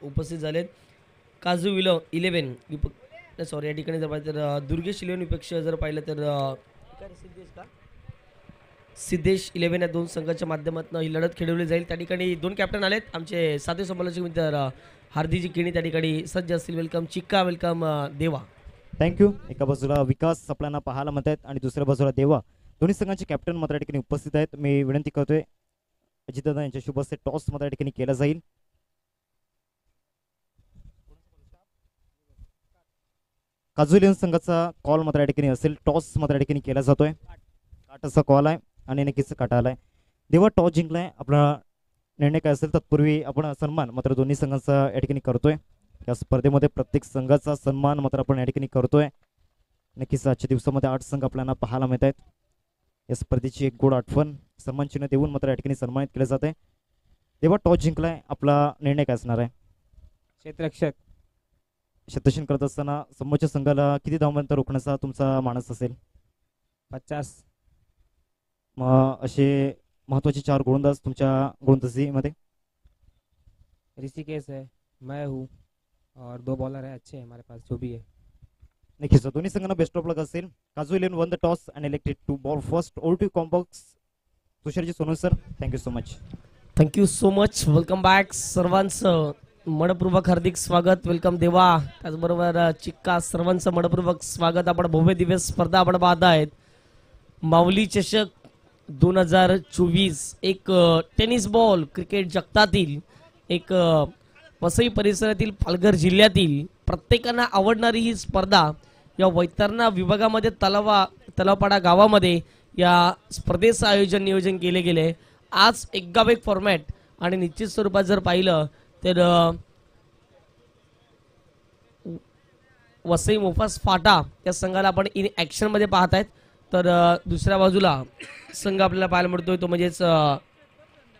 उपस्थित झालेत. काजू 11 सॉरी या ठिकाणी जर पाहिलं तर दुर्गेश 11 विपक्ष जर पाहिलं तर सिद्धेश 11 या दोन संघाच्या माध्यमातून ही लढत खेळवली जाईल. त्या ठिकाणी दोन कॅप्टन आलेत. आमचे साधे समालोचक मित्र हार्दिकजी किणी त्या ठिकाणी सज्ज असतील. वेलकम चिक्का, वेलकम देवा. थँक्यू. एका बाजूला विकास आपल्याला पाहायला मिळत आहेत आणि दुसऱ्या बाजूला देवा. दोन्ही संघांचे कॅप्टन मात्र या ठिकाणी उपस्थित आहेत. मी विनंती करतोय अजितदादा यांच्या शुभ हस्ते टॉस मात्र या ठिकाणी केला जाईल. काजू 11 संघाचा कॉल मात्र या ठिकाणी असेल. टॉस मात्र या ठिकाणी केला जातोय. काटाचा कॉल आहे आणि नक्कीच काटा आलाय. देवा टॉस जिंकलाय. आपला निर्णय काय असेल तत्पूर्वी आपण सन्मान मात्र दोन्ही संघांचा या ठिकाणी करतोय. या स्पर्धेमध्ये प्रत्येक संघाचा सन्मान मात्र आपण या ठिकाणी करतोय. नक्कीच आजच्या दिवसामध्ये 8 संघ आपल्याला पाहायला मिळत आहेत. या स्पर्धेची एक गोड आठवण सन्मान चिन्ह देऊन मात्र या ठिकाणी सन्मानित केले जाते. देवा टॉस जिंकलाय. आपला निर्णय काय असणार आहे? क्षेत्ररक्षक. शतरक्षण करत असताना समोरच्या संघाला किती धावांपर्यंत रोखण्याचा तुमचा मानस असेल? 50. मग असे महत्वाचे 4 गोलंदाज तुमच्या गोलंदाजीमध्ये? ऋषिकेश है, मैं हूँ और 2 बॉलर है अच्छे हमारे पास जो भी है. नक्कीच दोन्ही संघांना बेस्ट ऑफ लक असेल. काजू 11 won the toss and elected to bowl first. All to comm box तुषारजी Sonawane sir. Thank you so much. Thank you so much. Welcome back. सर्वांचं मनपूर्वक हार्दिक स्वागत. वेलकम देवा. त्याचबरोबर चिक्का. सर्वांचं मनपूर्वक स्वागत. आपण भव्य दिव्य स्पर्धा आपण पाहत आहेत. माऊली चषक 2024 एक टेनिस बॉल क्रिकेट जगतातील एक वसई परिसरातील पालघर जिल्ह्यातील प्रत्येकांना आवडणारी ही स्पर्धा या वैतरणा विभागामध्ये तलावपाडा गावामध्ये या स्पर्धेचं नियोजन केले गेले. आज एक गाव एक फॉर्मॅट आणि निश्चित स्वरूपात जर पाहिलं तर वसई मोफास फाटा या संघाला आपण इन ॲक्शन मध्ये पाहत आहेत. तर दुसऱ्या बाजूला संघ आपल्याला पाहायला मिळतोय तो म्हणजेच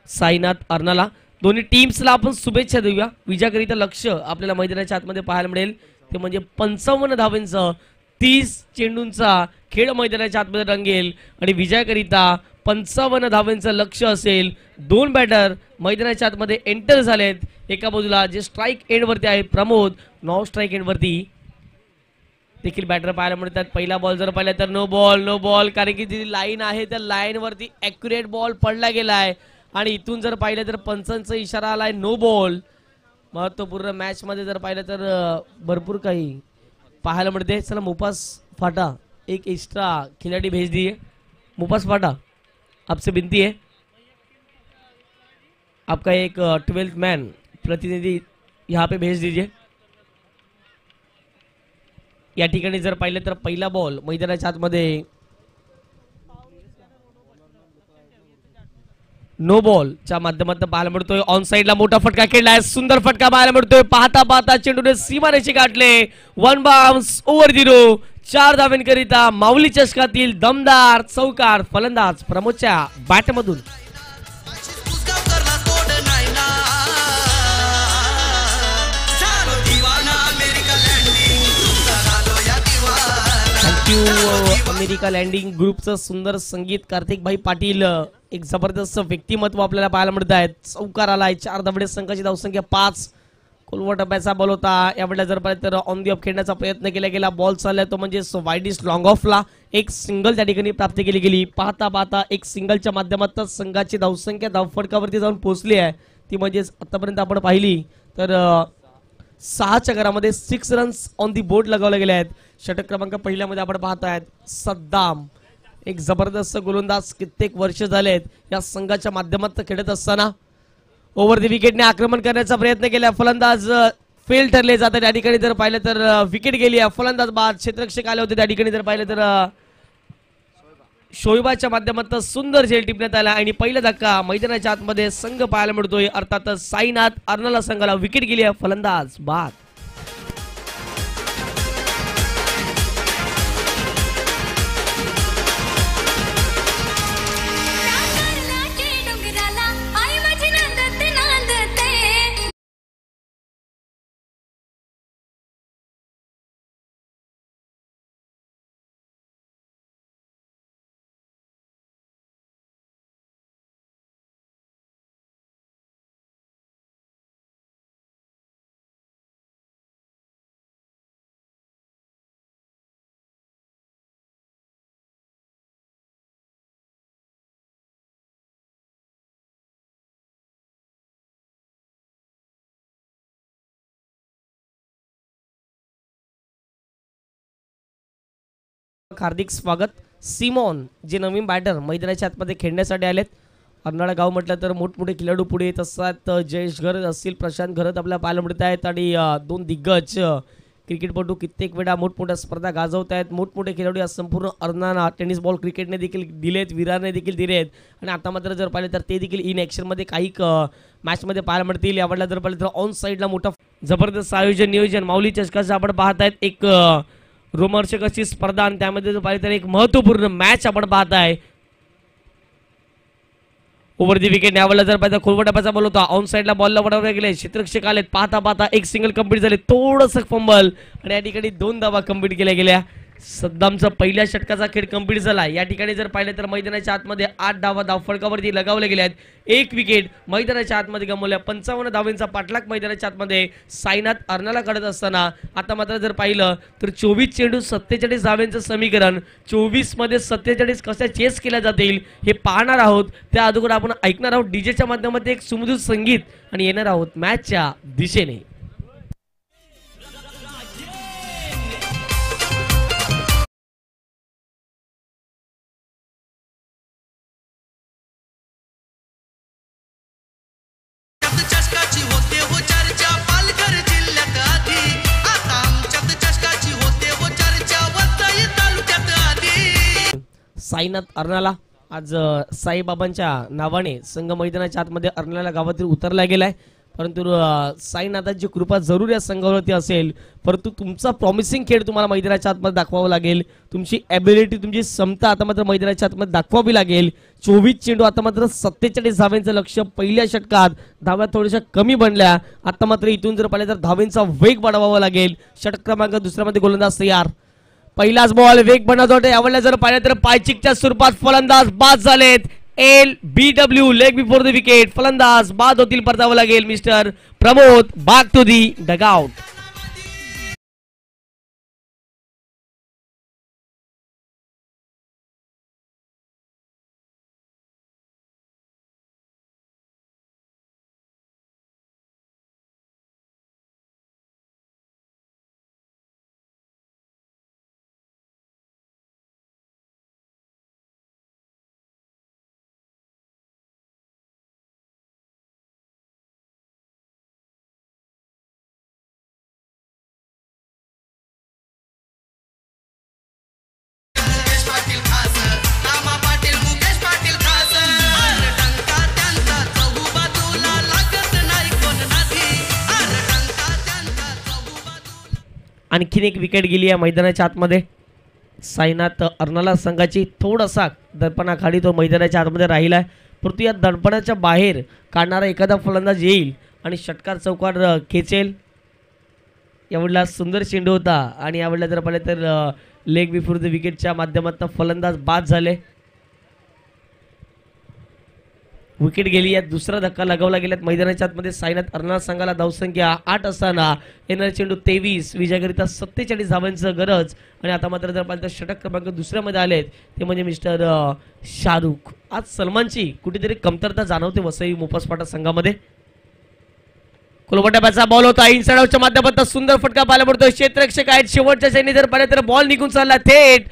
साईनाथ अर्नाला. दोन्ही टीम्सला आपण शुभेच्छा देऊया. विजयाकरिता लक्ष आपल्याला मैदानाच्या आतमध्ये पाहायला मिळेल ते म्हणजे 55 धावांचं 30 चेंडूंचा खेळ मैदानाच्या आतमध्ये रंगेल आणि विजयाकरिता 55 धावांचं लक्ष असेल. 2 बॅटर मैदानाच्या आतमध्ये एंटर झालेत. एका बाजूला जे स्ट्राईक एंडवरती आहे प्रमोद, नॉन स्ट्राईक एंडवरती देखील बॅटर पाहायला मिळतात. पहिला बॉल जर पाहिला तर नो बॉल कारण की जी लाईन आहे त्या लाईन वरती ॲक्युरेट बॉल पडला गेलाय आणि इथून जर पाहिलं तर पंचांचा इशारा आलाय नो बॉल. महत्वपूर्ण मॅच मध्ये जर पाहिलं तर भरपूर काही पाहायला मिळते. चला मुपास फाटा एक एक्स्ट्रा खिलाडी भेज दिए. मुपास फाटा आपसे विनती है आपका एक 12th मैन प्रतिनिधि यहाँ पे भेज दीजिए. या ठिकाणी जर पाहिलं तर पहिला बॉल मैदानाच्या आतमध्ये नो बॉलच्या माध्यमातून पाहायला मिळतोय. ऑन साइडला मोठा फटका खेळलाय. सुंदर फटका पाहायला मिळतोय. पाहता चेंडूने सीमारेषे गाठले. 1 बाउन्स ओव्हर 0. 4 धावांकरिता माऊली चषकातील दमदार चौकार फलंदाज प्रमोदच्या बॅटमधून. थँक्यू अमेरिका लँडिंग ग्रुपचं सुंदर संगीत कार्तिक भाई पाटील एक जबरदस्त व्यक्तिमत्व आपल्याला पाहायला मिळत आहेत. चौकार आलाय, 4 धाबडे, संघाची धावसंख्या 5. कोलवा टप्प्याचा बॉल होता यावेळेला जर पाहिलं तर ऑन दी ऑफ खेळण्याचा प्रयत्न केला गेला. बॉल चाललाय तो म्हणजे वाईडिस्ट लॉंग ऑफला एक सिंगल त्या ठिकाणी प्राप्त केली गेली. पाहता पाहता एक सिंगलच्या माध्यमातून संघाची धावसंख्या धावफटकावरती जाऊन पोहोचली आहे. ती म्हणजेच आतापर्यंत आपण पाहिली तर 6च्या घरामध्ये 6 रन्स ऑन दी बोर्ड लगावले गेले आहेत. षटक क्रमांक पहिल्यामध्ये आपण पाहतायत सद्दाम एक जबरदस्त गोलंदाज, कित्येक वर्ष झाले आहेत या संघाच्या माध्यमातून खेळत असताना ओव्हर द विकेटने आक्रमण करण्याचा प्रयत्न केला. फलंदाज फेल ठरले जातात त्या ठिकाणी जर पाहिलं तर विकेट गेली आहे. फलंदाज बाद, क्षेत्ररक्षक आले होते त्या ठिकाणी जर पाहिलं तर शोएबाच्या माध्यमातून सुंदर झेल टिपण्यात आला आणि पहिला धक्का मैदानाच्या आतमध्ये संघ पाहायला मिळतोय. अर्थातच साईनाथ अर्नाला संघाला विकेट गेली आहे. फलंदाज बाद. हार्दिक स्वागत. सिमोन जे नवीन बॅटर मैदानाच्या आतमध्ये खेळण्यासाठी आलेत. अर्नाळा गाव म्हटलं तर मोठमोठे खेळाडू पुढे येत असतात. जयेश घरत असतील, प्रशांत घरत आपल्याला पाहायला मिळत आहेत आणि 2 दिग्गज क्रिकेटपटू कित्येक वेळा मोठमोठ्या स्पर्धा गाजवत आहेत. मोठमोठे खेळाडू या संपूर्ण अर्नाला टेनिस बॉल क्रिकेटने देखील दिलेत, विरारने देखील दिलेत आणि आता मात्र जर पाहिलं तर ते देखील इन ॲक्शनमध्ये काही मॅचमध्ये पाहायला मिळतील. यावेळेला जर पाहिलं तर ऑन साईडला मोठा जबरदस्त आयोजन नियोजन माऊली चषकाचं आपण पाहत आहेत. एक रोमहर्षक अशी स्पर्धा आणि त्यामध्ये जर पाहिलं तर एक महत्त्वपूर्ण मॅच आपण पाहताय. ओव्हर दी विकेट यावेळेला जर पाहिजे खोलवा टप्प्याचा बॉल होता. ऑन साईडला बॉलला वडवले गेले, क्षेत्ररक्षक आलेत. पाहता पाहता एक सिंगल कंप्लीट झाले, थोडंसं फंबल आणि या ठिकाणी 2 धावा कंप्लीट केल्या गेल्या. सद्दामचा पहिल्या षटकाचा खेळ कंप्लीट झाला. या ठिकाणी जर पाहिलं तर मैदानाच्या आतमध्ये 8 धावा धावफळकावरती लगावले गेल्या आहेत. 1 विकेट मैदानाच्या आतमध्ये गमावल्या. 55 धावांचा पाठलाग मैदानाच्या आतमध्ये साईनाथ अर्नाला काढत असताना आता मात्र जर पाहिलं तर 24 चेंडू 47 धावांचं समीकरण 24 मध्ये 47 कशा चेस केल्या जातील हे पाहणार आहोत. त्या अगोदर आपण ऐकणार आहोत डीजेच्या माध्यमातून एक सुमधुर संगीत आणि येणार आहोत मॅचच्या दिशेने. साईनाथ अर्नाला आज साईबाबांच्या नावाने संघ मैदानाच्या आतमध्ये अर्नाला गावातील उतरला गेलाय. परंतु साईनाथांची कृपा जरूर या संघावरती असेल. परंतु तुमचा प्रॉमिसिंग खेळ तुम्हाला मैदानाच्या आतमध्ये दाखवावा लागेल. तुमची ॲबिलिटी, तुमची क्षमता आता मात्र मैदानाच्या आतमध्ये दाखवावी लागेल. 24 चेंडू आता मात्र 47 धावांचं लक्ष. पहिल्या षटकात धाव्या थोड्याशा कमी बनल्या. आता मात्र इथून जर पाहिलं तर धावांचा वेग वाढवावा लागेल. षटक क्रमांक दुसऱ्यामध्ये गोलंदाज तयार. पहिलाच बॉल वेग बनवत होते. यावेळेला जर पाहिलं तर पायचिकच्या स्वरूपात फलंदाज बाद झालेत. LBW leg before the wicket. फलंदाज बाद होतील, परतावं लागेल. Mister Pramod back to the dugout. आणखीन एक विकेट गेली आहे मैदानाच्या आतमध्ये. साईनाथ अर्नाला संघाची थोडासा दडपणाखाली तो मैदानाच्या आतमध्ये राहिलाय. परंतु या दडपणाच्या बाहेर काढणारा एखादा फलंदाज येईल आणि षटकार चौकार खेचेल. यावेळेला सुंदर चेंडू होता आणि यावेळेला जर पाहिलं तर लेग बिफोर द विकेटच्या माध्यमातून फलंदाज बाद झाले. विकेट गेली. यात दुसरा धक्का लगावला गेल्यात मैदानाच्या आतमध्ये साईनाथ अर्नाळ संघाला धावसंख्या 8 असताना येणारा चेंडू 23 विजयाकरिता 47 धावांचं गरज. आणि आता मात्र जर पाहिलं तर षटक क्रमांक दुसऱ्यामध्ये आलेत ते म्हणजे मिस्टर शाहरुख. आज सलमानची कुठेतरी कमतरता जाणवते वसई मोपासपाटा संघामध्ये. कोलबट्याचा बॉल होता इनसाइड आउटच्या माध्यमातून सुंदर फटका पाहायला पडतोय. क्षेत्ररक्षक आहेत शेवटच्या चेंडूने जर पाहिलं तर बॉल निघून चालला थेट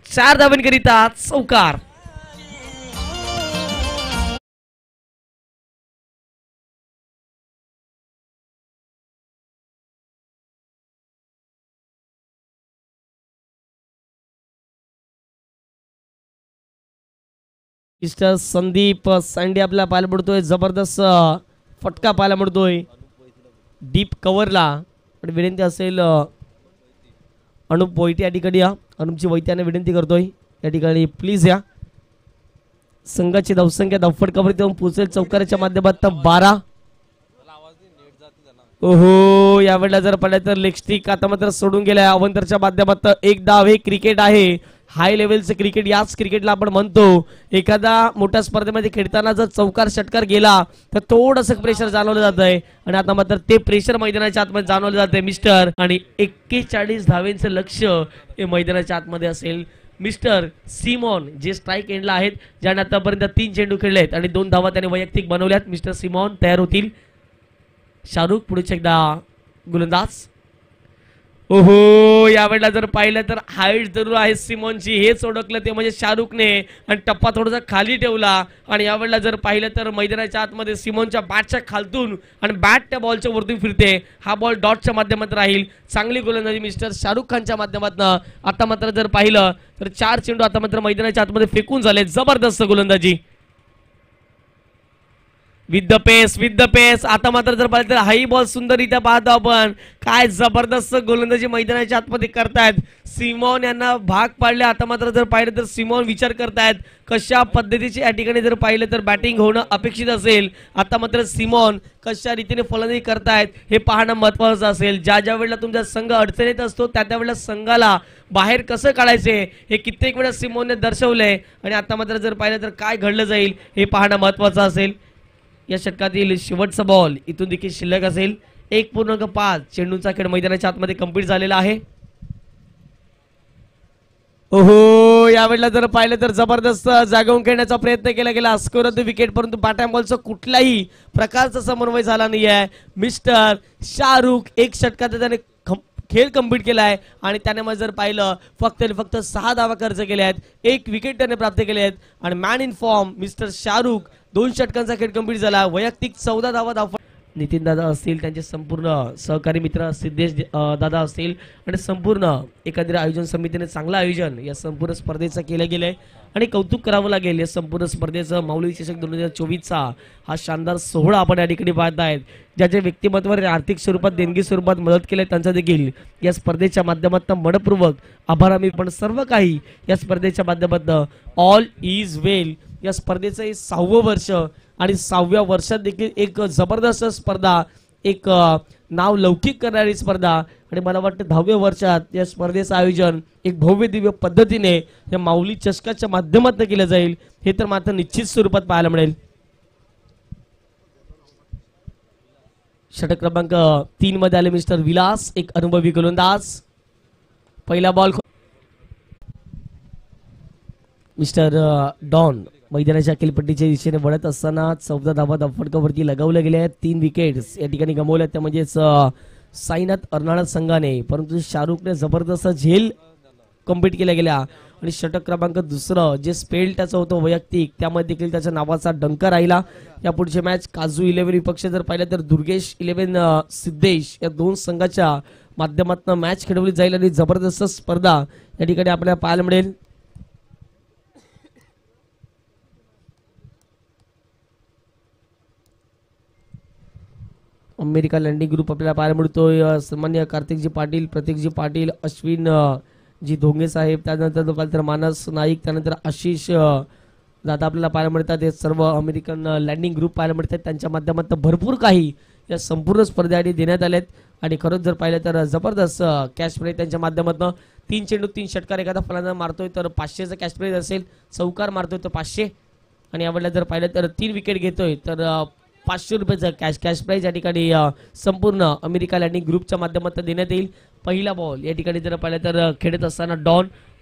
4 धावांकरिता चौकार. मिस्टर संदीप सांडे आपल्याला पाहायला पडतोय. जबरदस्त फटका पाहायला मिळतोय डीप कव्हरला. पण विनंती असेल अनुप वैते या ठिकाणी या. अनुपची वैत्याने विनंती करतोय या ठिकाणी प्लीज या. संघाची धावसंख्या धावफटकावरती येऊन पोहोचेल चौकाराच्या माध्यमातून 12. ओहो यावेळेला जर पडलं तर लेग स्टिक आता मात्र सोडून गेलाय अवंतरच्या माध्यमातून. एक धाव. हे क्रिकेट आहे हाय लेवलचं क्रिकेट. याच क्रिकेटला आपण म्हणतो एखादा मोठ्या स्पर्धेमध्ये खेळताना जर चौकार षटकार गेला तर थोडंसं प्रेशर जाणवलं जात आहे आणि आता मात्र ते प्रेशर मैदानाच्या आतमध्ये जाणवलं जात आहे मिस्टर. आणि 41 धावेंचं लक्ष हे मैदानाच्या आतमध्ये असेल. मिस्टर सिमॉन जे स्ट्राईक एंडला आहेत ज्याने आतापर्यंत 3 चेंडू खेळले आहेत आणि 2 धावा त्याने वैयक्तिक बनवल्यात. मिस्टर सिमॉन तयार होतील. शाहरुख पुढे एकदा गोलंदाज. ओहो यावेळेला जर पाहिलं तर हाईट जरूर आहे सिमॉनची. हेच ओळखलं ते म्हणजे शाहरुखने आणि टप्पा थोडासा खाली ठेवला. आणि यावेळेला जर पाहिलं तर मैदानाच्या आतमध्ये सिमॉनच्या बॅटच्या खालतून आणि बॅट त्या बॉलच्या वरतून फिरते. हा बॉल डॉटच्या माध्यमातून राहील. चांगली गोलंदाजी मिस्टर शाहरुख खानच्या माध्यमातून. आता मात्र जर पाहिलं तर 4 चेंडू आता मात्र मैदानाच्या आतमध्ये फेकून झाले. जबरदस्त गोलंदाजी विथ द पेस. आता मात्र जर पाहिलं तर हाई बॉल सुंदररित्या पाहतो आपण. काय जबरदस्त गोलंदाजी मैदानाच्या आतमध्ये करतायत. सिमॉन यांना भाग पाडले. आता मात्र जर पाहिलं तर सिमॉन विचार करतायत कशा पद्धतीची या ठिकाणी जर पाहिलं तर बॅटिंग होणं अपेक्षित असेल. आता मात्र सिमॉन कशा रीतीने फलंदाजी करतायत हे पाहणं महत्त्वाचं असेल. ज्या ज्या वेळेला तुमचा संघ अडचणीत असतो त्या त्यावेळेला संघाला बाहेर कसं काढायचे हे कित्येक वेळा सिमॉनने दर्शवलंय. आणि आता मात्र जर पाहिलं तर काय घडलं जाईल हे पाहणं महत्त्वाचं असेल. या षटकातील शेवटचा बॉल इथून देखील शिल्लक असेल. 1.5 चेंडूंचा खेळ मैदानाच्या आतमध्ये कंप्लीट झालेला आहे. ओहो यावेळेला जर पाहिलं तर जबरदस्त जागवून खेळण्याचा प्रयत्न केला गेला. स्कोर ऑफ द विकेट परंतु बॅटॅम बॉलचा कुठलाही प्रकारचा समन्वय झाला नाही आहे. मिस्टर शाहरुख 1 षटकात त्याने खेळ कंप्लीट केला आहे आणि त्याने जर पाहिलं फक्त 6 धावा खर्च केल्या आहेत. 1 विकेट त्याने प्राप्त केले आहेत आणि man in form mister Shahrukh 2 षटकांचा खेळ कंप्लीट झाला. वैयक्तिक 14 धावा नितीन दादा असतील त्यांचे संपूर्ण सहकारी मित्र सिद्धेश दादा असतील आणि संपूर्ण एकंदरीत आयोजन समितीने चांगलं आयोजन या संपूर्ण स्पर्धेचं केलं गेलंय आणि कौतुक करावं लागेल. या संपूर्ण स्पर्धेचं माऊली चषक 2024चा हा शानदार सोहळा आपण या ठिकाणी पाहत आहेत. ज्याच्या व्यक्तिमत्वावर आर्थिक स्वरूपात देणगी स्वरूपात मदत केली त्यांचा देखील या स्पर्धेच्या माध्यमातून मनपूर्वक आभार. आम्ही पण सर्व काही या स्पर्धेच्या माध्यमातून ऑल इज वेल या स्पर्धेचं हे 6वं वर्ष आणि 6व्या वर्षात देखील एक जबरदस्त स्पर्धा एक नाव लौकिक करणारी स्पर्धा आणि मला वाटतं 10व्या वर्षात या स्पर्धेचं आयोजन एक भव्य दिव्य पद्धतीने या माऊली चषकाच्या माध्यमातून केलं जाईल हे तर मात्र निश्चित स्वरूपात पाहायला मिळेल. षटक क्रमांक 3 मध्ये आले मिस्टर विलास. एक अनुभवी गोलंदाज. पहिला बॉल मिस्टर डॉन मैदानाच्या अखिलपट्टीच्या दिशेने वळत असताना 14 धावा फटकावरती लगावल्या गेल्या आहेत. 3 विकेट्स या ठिकाणी गमावल्या त्या म्हणजेच साईनाथ अर्नाळ संघाने. परंतु शाहरुखने जबरदस्त झेल कंप्लीट केल्या गेल्या आणि षटक क्रमांक 2 जे स्पेल त्याचं होतं वैयक्तिक त्यामध्ये देखील त्याच्या नावाचा डंका राहिला. या पुढचे मॅच काजू 11 विपक्ष जर पाहिलं तर दुर्गेश 11 सिद्धेश या 2 संघाच्या माध्यमातून मॅच खेळवली जाईल आणि जबरदस्त स्पर्धा या ठिकाणी आपल्याला पाहायला मिळेल. अमेरिका लँडिंग ग्रुप आपल्याला पाहायला मिळतोय. सन्मान्य कार्तिकजी पाटील, प्रतीकजी पाटील, अश्विन जी धोंगे साहेब, त्यानंतर मानस नाईक, त्यानंतर आशिष दादा आपल्याला पाहायला मिळतात. हे सर्व अमेरिकन लँडिंग ग्रुप पाहायला मिळतात. त्यांच्या माध्यमातून भरपूर काही या संपूर्ण स्पर्धेसाठी देण्यात आलेत आणि खरंच जर पाहिलं तर जबरदस्त कॅच प्राईज त्यांच्या माध्यमातून 3 चेंडू 3 षटकार एखादा फलंदाज मारतोय तर 500चा कॅच प्राईज असेल, चौकार मारतोय तर 500 आणि यावेळेला जर पाहिलं तर 3 विकेट घेतोय तर 500 रुपयाचा कॅश प्राईज या ठिकाणी संपूर्ण अमेरिका लँडिंग ग्रुपच्या माध्यमातून देण्यात येईल. पहिला बॉल या ठिकाणी जर पाहिलं तर खेळत असताना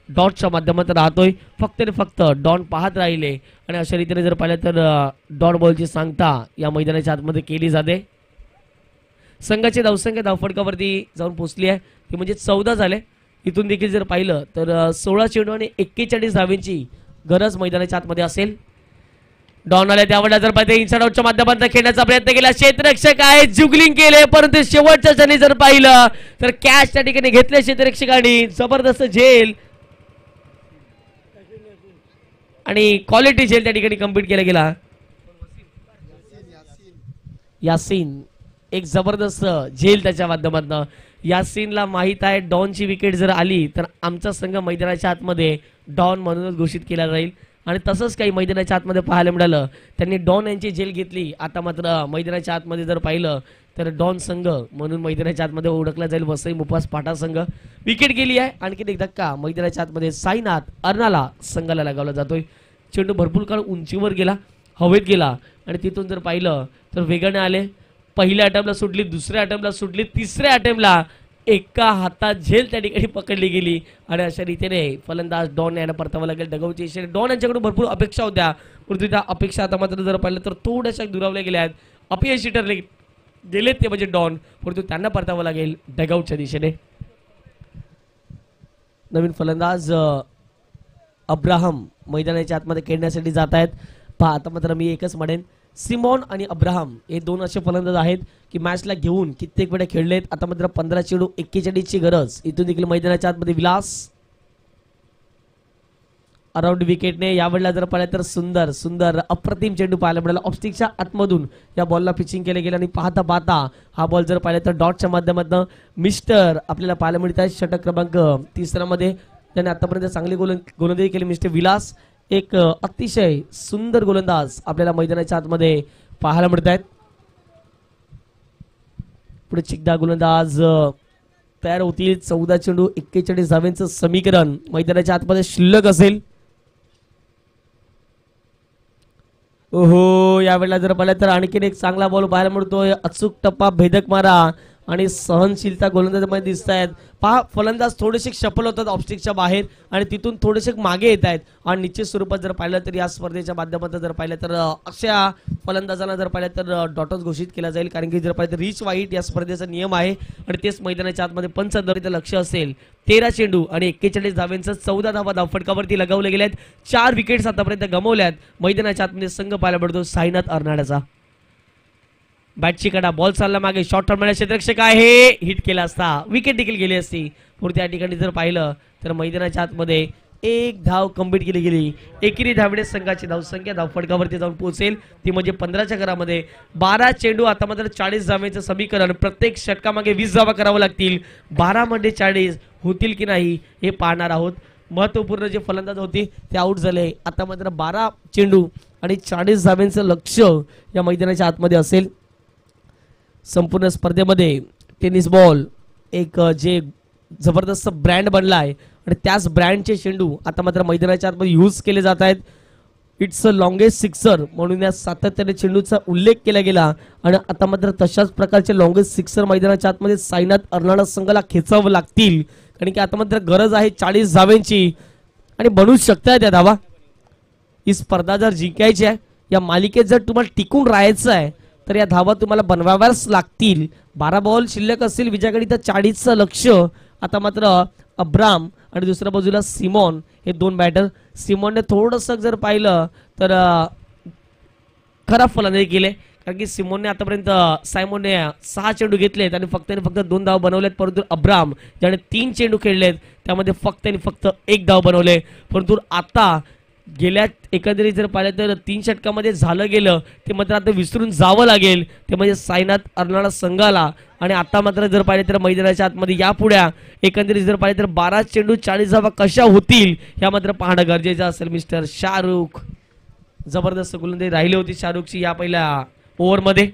डॉटच्या माध्यमातून राहतोय, फक्त आणि फक्त डॉन पाहत राहिले आणि अशा रीतीने जर पाहिलं तर डॉट बॉलची सांगता या मैदानाच्या आतमध्ये केली जाते. संघाची धावसंख्या धावफटकावरती जाऊन पोहोचली आहे ती म्हणजे 14 झाले. इथून देखील जर पाहिलं तर 16 चेंडू आणि 41 धावेंची गरज मैदानाच्या आतमध्ये असेल. डॉन आले त्यावेळेला जर पाहिजे इनसाइड आउटच्या माध्यमातून खेळण्याचा प्रयत्न केला, क्षेत्ररक्षक आहे जुगलिंग केले परंतु शेवटच्या क्षणी जर पाहिलं तर कॅच त्या ठिकाणी घेतले क्षेत्ररक्षकांनी. जबरदस्त झेल आणि क्वालिटी झेल त्या ठिकाणी कंप्लीट केला गेला. यासीन एक जबरदस्त झेल त्याच्या माध्यमातून. यासीनला माहित आहे डॉनची विकेट जर आली तर आमचा संघ मैदानाच्या आतमध्ये डॉन म्हणूनच घोषित केला जाईल आणि तसंच काही मैदानाच्या आतमध्ये पाहायला मिळालं. त्यांनी डॉन यांची झेल घेतली. आता मात्र मैदानाच्या आतमध्ये जर पाहिलं तर डॉन संघ म्हणून मैदानाच्या आतमध्ये ओळखला जाईल वसई मुपास पाटा संघ. विकेट गेली आहे. आणखी एक धक्का मैदानाच्या आतमध्ये साईनाथ अर्नाला संघाला लगावला जातोय. चेंडू भरपूर काळ उंचीवर गेला, हवेत गेला आणि तिथून जर पाहिलं तर वेगाने आले. पहिल्या अटेम्प्टला सुटली, दुसऱ्या अटेम्प्टला सुटली, तिसऱ्या अटेम्प्टला एका हातात झेल त्या ठिकाणी पकडली गेली आणि अशा रीतीने फलंदाज डॉन यांना परतावं लागेल. डगआउटची इशारे डॉन यांच्याकडून भरपूर अपेक्षा होत्या परंतु त्या अपेक्षा आता मात्र जर पाहिलं तर थोड्याशा दुरावल्या गेल्या आहेत. अपयशी ठरले गेलेत ते म्हणजे डॉन, परंतु त्यांना परतावं लागेल डगआउटच्या दिशेने. नवीन फलंदाज अब्राहम मैदानाच्या आतमध्ये खेळण्यासाठी जात आहेत. पहा आता मात्र मी एकच म्हणेन सिमॉन आणि अब्राहम हे दोन असे फलंदाज आहेत की मॅचला घेऊन कित्येक वेळा खेळलेत. आता मात्र 15 चेंडू 41 ची गरज. इथून देखील मैदानाच्या आतमध्ये विलास अराउंड विकेटने यावेळेला जर पाहिलं तर सुंदर सुंदर अप्रतिम चेंडू पाहायला मिळाला. ऑफस्टिकच्या आतमधून या बॉलला पिचिंग केले गेले आणि पाहता पाहता हा बॉल जर पाहिलं तर डॉटच्या माध्यमातून मिस्टर आपल्याला पाहायला मिळत आहे. षटक क्रमांक 3 मध्ये त्याने आतापर्यंत चांगली गोलंदाजी केली मिस्टर विलास. एक अतिशय सुंदर गोलंदाज आपल्याला मैदानाच्या आतमध्ये पाहायला मिळत आहेत. पुढे चिकदा गोलंदाज तयार होतील. 14 चेंडू 41 धावेंचं समीकरण मैदानाच्या आतमध्ये शिल्लक असेल. ओहो यावेळेला जर पाहिलं तर आणखीन एक चांगला बॉल पाहायला मिळतोय. अचूक टप्पा, भेदक मारा आणि सहनशीलता गोलंदाजामध्ये दिसत आहेत. पहा फलंदाज थोडेसे सफल होतात ऑफस्टिकच्या बाहेर आणि तिथून थोडेसे मागे येत आहेत आणि निश्चित स्वरूपात जर पाहिलं तर या स्पर्धेच्या माध्यमातून जर पाहिलं तर अशा फलंदाजांना जर पाहिलं तर डॉटच घोषित केला जाईल. कारण की जर पाहिलं तर रिच वाईट या स्पर्धेचा नियम आहे आणि तेच मैदानाच्या आतमध्ये पंचदरीचं लक्ष असेल. 13 चेंडू आणि 41 धावेंचं 14 धावा धावफटकावरती लगावले गेले आहेत. 4 विकेट्स आतापर्यंत गमावल्यात. मैदानाच्या आतमध्ये संघ पाहायला मिळतो साईनाथ अर्नाळ्याचा. बॅटची कडा, बॉल चालला मागे, शॉर्ट टर्म क्षेत्ररक्षक आहे, हिट केला असता विकेट देखील गेली असती. पुढे त्या ठिकाणी जर पाहिलं तर मैदानाच्या आतमध्ये 1 धाव कंप्लीट केली गेली. एकेरी धावडे संघाची धावसंख्या धावफटकावरती जाऊन पोहोचेल ती म्हणजे 15च्या घरामध्ये. 12 चेंडू आता मात्र 40 धावेचं समीकरण. प्रत्येक षटकामागे 20 धावा करावं लागतील. 12 मध्ये 40 होतील की नाही हे पाहणार आहोत. महत्वपूर्ण जे फलंदाज होते ते आउट झाले. आता मात्र 12 चेंडू आणि 40 धावेंचं लक्ष या मैदानाच्या आतमध्ये असेल. संपूर्ण स्पर्धेमध्ये टेनिस बॉल एक जे जबरदस्त ब्रँड बनला आहे आणि त्याच ब्रँडचे चेंडू आता मात्र मैदानाच्या आतमध्ये यूज केले जात आहेत. इट्स अ लॉंगेस्ट सिक्सर म्हणून या सातत्याने चेंडूचा उल्लेख केला गेला आणि आता मात्र तशाच प्रकारचे लॉंगेस्ट सिक्सर मैदानाच्या आतमध्ये साईनाथ अर्नाळा संघाला खेचावं लागतील. कारण की आता मात्र गरज आहे 40 धावेंची आणि बनवू शकताय त्या धावा. ही स्पर्धा जर जिंकायची आहे, या मालिकेत जर तुम्हाला टिकून राहायचं आहे तर या धावा तुम्हाला बनवाव्याच लागतील. 12 बॉल शिल्लक असतील विजयाकडे तर 40चं लक्ष. आता मात्र अब्राम आणि दुसऱ्या बाजूला सिमॉन हे दोन बॅटर. सिमॉनने थोडंसं जर पाहिलं तर खराब फलंदाजी केले कारण की सिमॉनने आतापर्यंत सायमोनने 6 चेंडू घेतलेत आणि फक्त 2 धाव बनवलेत. परंतु अब्राम ज्याने 3 चेंडू खेळलेत त्यामध्ये फक्त 1 धाव बनवले. परंतु आता गेल्या एकंदरीत जर पाहिलं तर 3 षटकामध्ये झालं गेलं ते मात्र आता विसरून जावं लागेल ते म्हणजे साईनाथ अर्नाळा संघाला. आणि आता मात्र जर पाहिलं तर मैदानाच्या आतमध्ये यापुढ्या एकंदरीत जर पाहिलं तर 12 चेंडू 40 धावा कशा होतील ह्या मात्र पाहणं गरजेचं असेल. मिस्टर शाहरुख जबरदस्त गोलंदाजी राहिली होती शाहरुखची या पहिल्या ओव्हरमध्ये.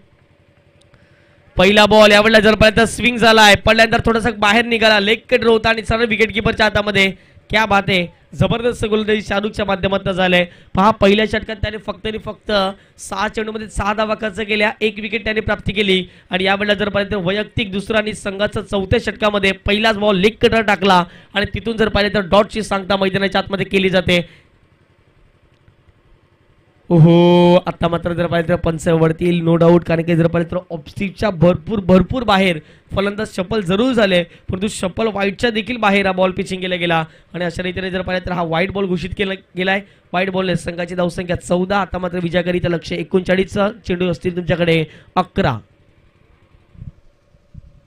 पहिला बॉल यावेळेला जर पाहिलं तर स्विंग झालाय, पडल्यानंतर थोडासा बाहेर निघाला, लेग कट होता आणि सरळ विकेट किपरच्या हातामध्ये. क्या बात आहे, जबरदस्त गोलंदाजी शाहरुखच्या माध्यमातून झालंय. पहा पहिल्या षटकात त्याने फक्त 6 चेंडूमध्ये 6 धावा खर्च केल्या, 1 विकेट त्याने प्राप्ती केली. आणि यावेळेला जर पाहिलं तर वैयक्तिक दुसरा आणि संघाचा चौथ्या षटकामध्ये पहिलाच बॉल लेग कटर टाकला आणि तिथून जर पाहिलं तर डॉटची सांगता मैदानाच्या आतमध्ये केली जाते. ओहो, आता मात्र जर पाहिलं तर पंच वरती नो डाऊट, कारण की जर पाहिलं तर ऑफस्टिकच्या भरपूर बाहेर फलंदाज शफल जरूर झाले, परंतु शफल वाईटच्या देखील बाहेर हा बॉल पिचिंग केला गेला. आणि अशा रीतीने जर पाहिलं तर हा वाईट बॉल घोषित केला गेलाय. वाईट बॉलने संघाची धावसंख्या 14. आता मात्र विजयाकरिता लक्ष 39 चेंडू असतील तुमच्याकडे 11.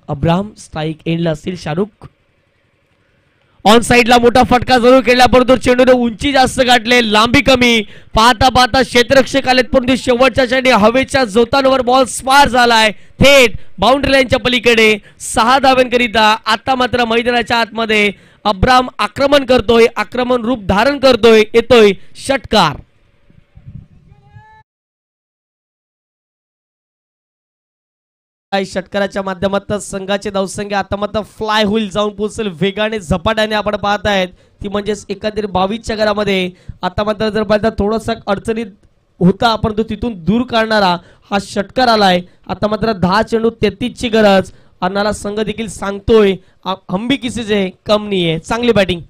अब्राम स्ट्राईक एंडला असतील. शाहरुख ऑन साइडला मोठा फटका जरूर केला, परंतु चेंडूने उंची जास्त गाठले, लांबी कमी. पाहता क्षेत्ररक्षक आलेत, परंतु शेवटच्या क्षणी हवेच्या जोतांवर बॉल स्पार झालाय थेट बाउंड्री लाईनच्या पलीकडे 6 धावांकरिता. आता मात्र मैदानाच्या आतमध्ये अब्राम आक्रमण करतोय, आक्रमण रूप धारण करतोय, येतोय षटकार. षटकाराच्या माध्यमातून संघाची धावसंख्या आता मात्र फ्लाय होईल, जाऊन पोहोचेल वेगाने झपाट्याने. आपण पाहत आहेत ती म्हणजेच एकंदरीत 22च्या घरामध्ये आता मात्र जर पाहिलं थोडासा अडचणीत होता, परंतु तिथून दूर काढणारा हा षटकार आलाय. आता मात्र 10 चेंडू 33ची गरज. अन्नाला संघ देखील सांगतोय हंबी किसीचे कम नाहीये, चांगली बॅटिंग